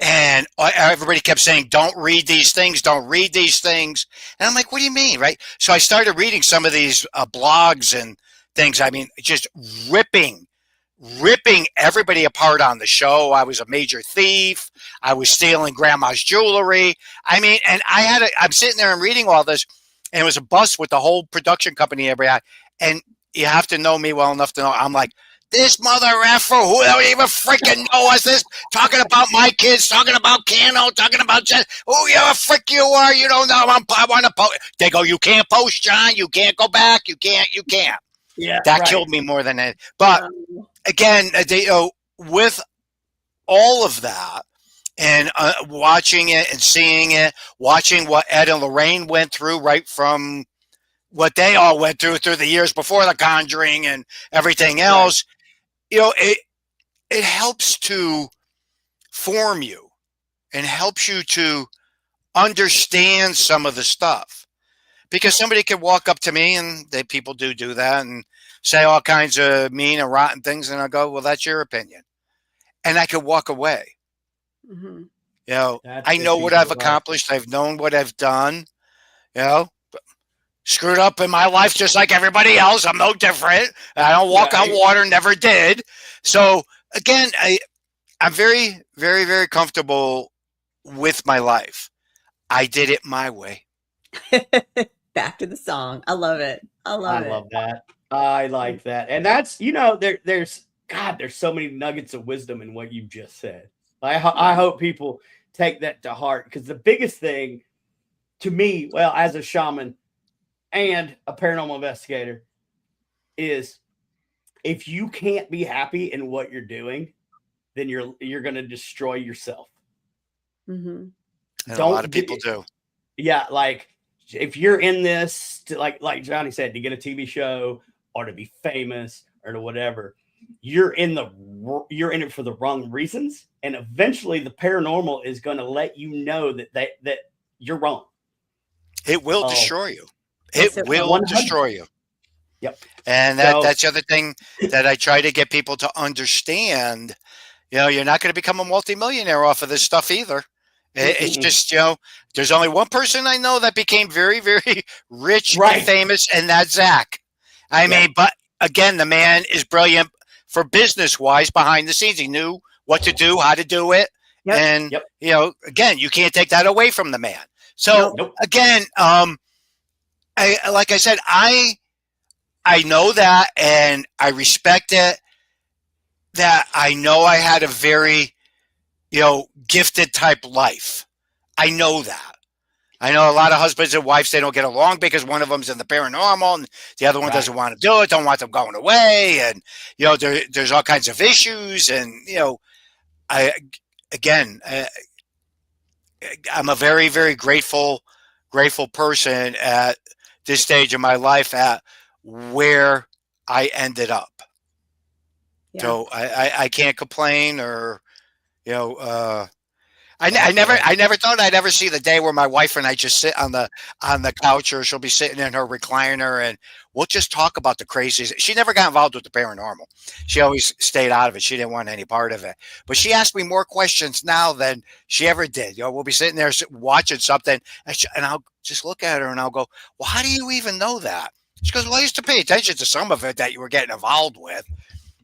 and everybody kept saying, don't read these things, don't read these things. And I'm like, what do you mean, right? So I started reading some of these blogs and things. I mean, just ripping everybody apart on the show. I was a major thief. I was stealing grandma's jewelry. I mean, and I'm sitting there and reading all this, and it was a bus with the whole production company every day. And you have to know me well enough to know I'm like, this mother effer who don't even freaking know us, this talking about my kids, talking about Cano, talking about Jen. Who you a frick you are? You don't know. I want to post. They go, you can't post, John. You can't go back. You can't. Yeah, that killed me more than it. But again, with all of that and watching it and seeing it, watching what Ed and Lorraine went through right from what they all went through the years before The Conjuring and everything else, it helps to form you and helps you to understand some of the stuff. Because somebody could walk up to me, and people do that, and say all kinds of mean and rotten things, and I go, well, that's your opinion. And I could walk away. Mm-hmm. I know what I've accomplished. I've known what I've done. Screwed up in my life just like everybody else. I'm no different. I don't walk on water, never did. So again, I'm very, very, very comfortable with my life. I did it my way. Back to the song. I love it. I love that. I like that. And that's, there's so many nuggets of wisdom in what you just said. I hope people take that to heart, because the biggest thing to me, well, as a shaman and a paranormal investigator, is if you can't be happy in what you're doing, then you're going to destroy yourself. Mm-hmm. And a lot of people do. Yeah, like if you're in this to, like Johnny said, to get a TV show or to be famous or to whatever, you're in it for the wrong reasons, and eventually the paranormal is going to let you know that you're wrong. It will destroy you. It will 100. destroy you. Yep. And that's the other thing that I try to get people to understand. You're not going to become a multimillionaire off of this stuff either. It's just, there's only one person I know that became very, very rich and famous, and that's Zach. I mean, but again, the man is brilliant for business wise behind the scenes. He knew what to do, how to do it. Yep. And, Yep. you know, again, you can't take that away from the man. So Nope. again, like I said, I know that, and I respect it, that I know I had a very, you know, gifted type life. I know that. I know a lot of husbands and wives, they don't get along because one of them's in the paranormal and the other one doesn't want to do it, don't want them going away. And, you know, there's all kinds of issues. And, you know, I'm a very, very grateful person at this stage of my life at where I ended up. Yeah. So I can't complain, or, you know, I never thought I'd ever see the day where my wife and I just sit on the couch, or she'll be sitting in her recliner and we'll just talk about the crazies. She never got involved with the paranormal. She always stayed out of it. She didn't want any part of it. But she asks me more questions now than she ever did. You know, we'll be sitting there watching something, and I'll just look at her and I'll go, "Well, how do you even know that?" She goes, "Well, I used to pay attention to some of it that you were getting involved with."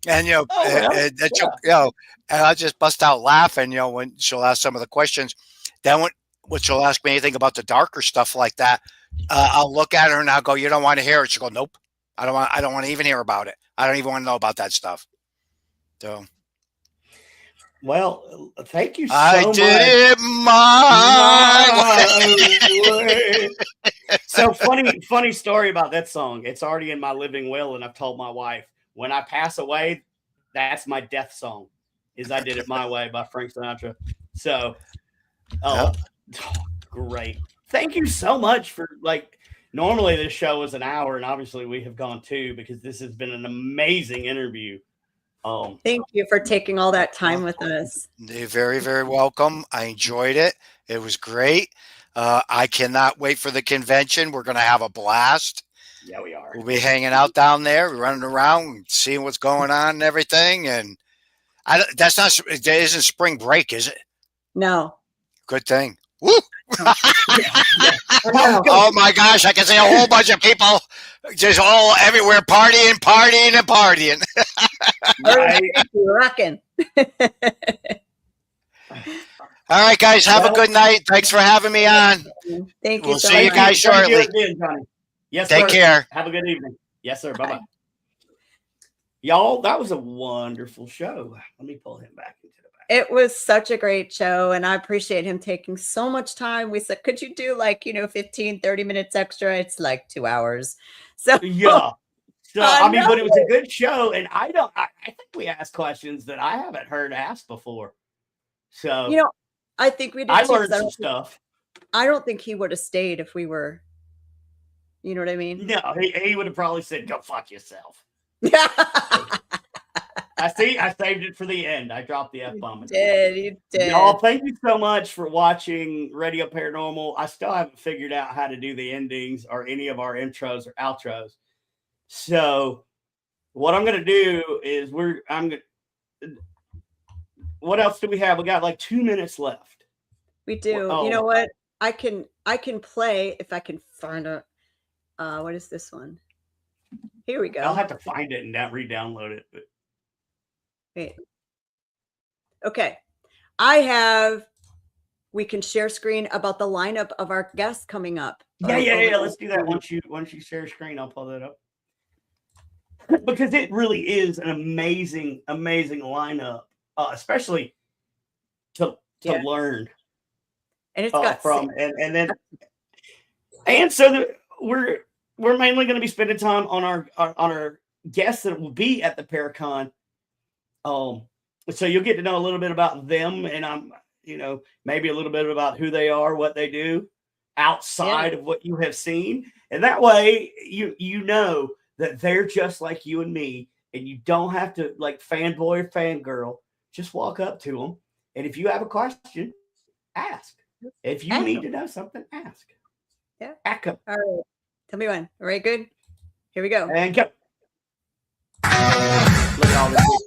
And, you know, you know, and I'll just bust out laughing, you know, when she'll ask some of the questions. Then when she'll ask me anything about the darker stuff like that, I'll look at her and I'll go, "You don't want to hear it?" She'll go, "Nope, I don't want to even hear about it. I don't even want to know about that stuff." So, well, thank you so I much. did it my way. So funny story about that song. It's already in my living will, and I've told my wife, when I pass away, that's my death song, is "I Did It My Way" by Frank Sinatra. So, great. Thank you so much for, like, normally this show is an hour, and obviously we have gone 2 because this has been an amazing interview. Thank you for taking all that time with us. You're very, very welcome. I enjoyed it. It was great. I cannot wait for the convention. We're going to have a blast. Yeah, we are. We'll be hanging out down there, running around, seeing what's going on and everything. And it isn't spring break, is it? No. Good thing. Woo! Oh my gosh, I can see a whole bunch of people just all everywhere partying. Right. Rocking. All right, guys, have a good night. Thanks for having me on. Thank you. We'll see you guys shortly. Again, Johnny. Yes, Take sir. care. Have a good evening. Yes, sir. Bye-bye. Y'all, that was a wonderful show. Let me pull him back into the back. It was such a great show, and I appreciate him taking so much time. We said, could you do, like, 15, 30 minutes extra? It's like 2 hours. So yeah. So I mean, but it was a good show, and I think we asked questions that I haven't heard asked before. So I think we did. I learned some stuff. I don't think he would have stayed if we were. You know what I mean? No, he would have probably said, "Go fuck yourself." Yeah. I saved it for the end. I dropped the F-bomb. You did. Y'all, thank you so much for watching Radio Paranormal. I still haven't figured out how to do the endings or any of our intros or outros. So what I'm going to do is what else do we have? We got like 2 minutes left. We do. You know what? I can play if I can find a, what is this one? Here we go. I'll have to find it and re-download it. But. Wait. Okay. We can share screen about the lineup of our guests coming up. Yeah. Let's do that. Once you share screen, I'll pull that up. Because it really is an amazing lineup, especially to learn. And it's got so we're mainly going to be spending time on our guests that will be at the Paracon. So you'll get to know a little bit about them, and maybe a little bit about who they are, what they do outside of what you have seen. And that way you know that they're just like you and me, and you don't have to like fanboy or fangirl. Just walk up to them, and if you have a question, ask. If you need to know something, ask. Yeah. Ask them. All right. Tell me when. All right, good. Here we go. And go. Look at all this.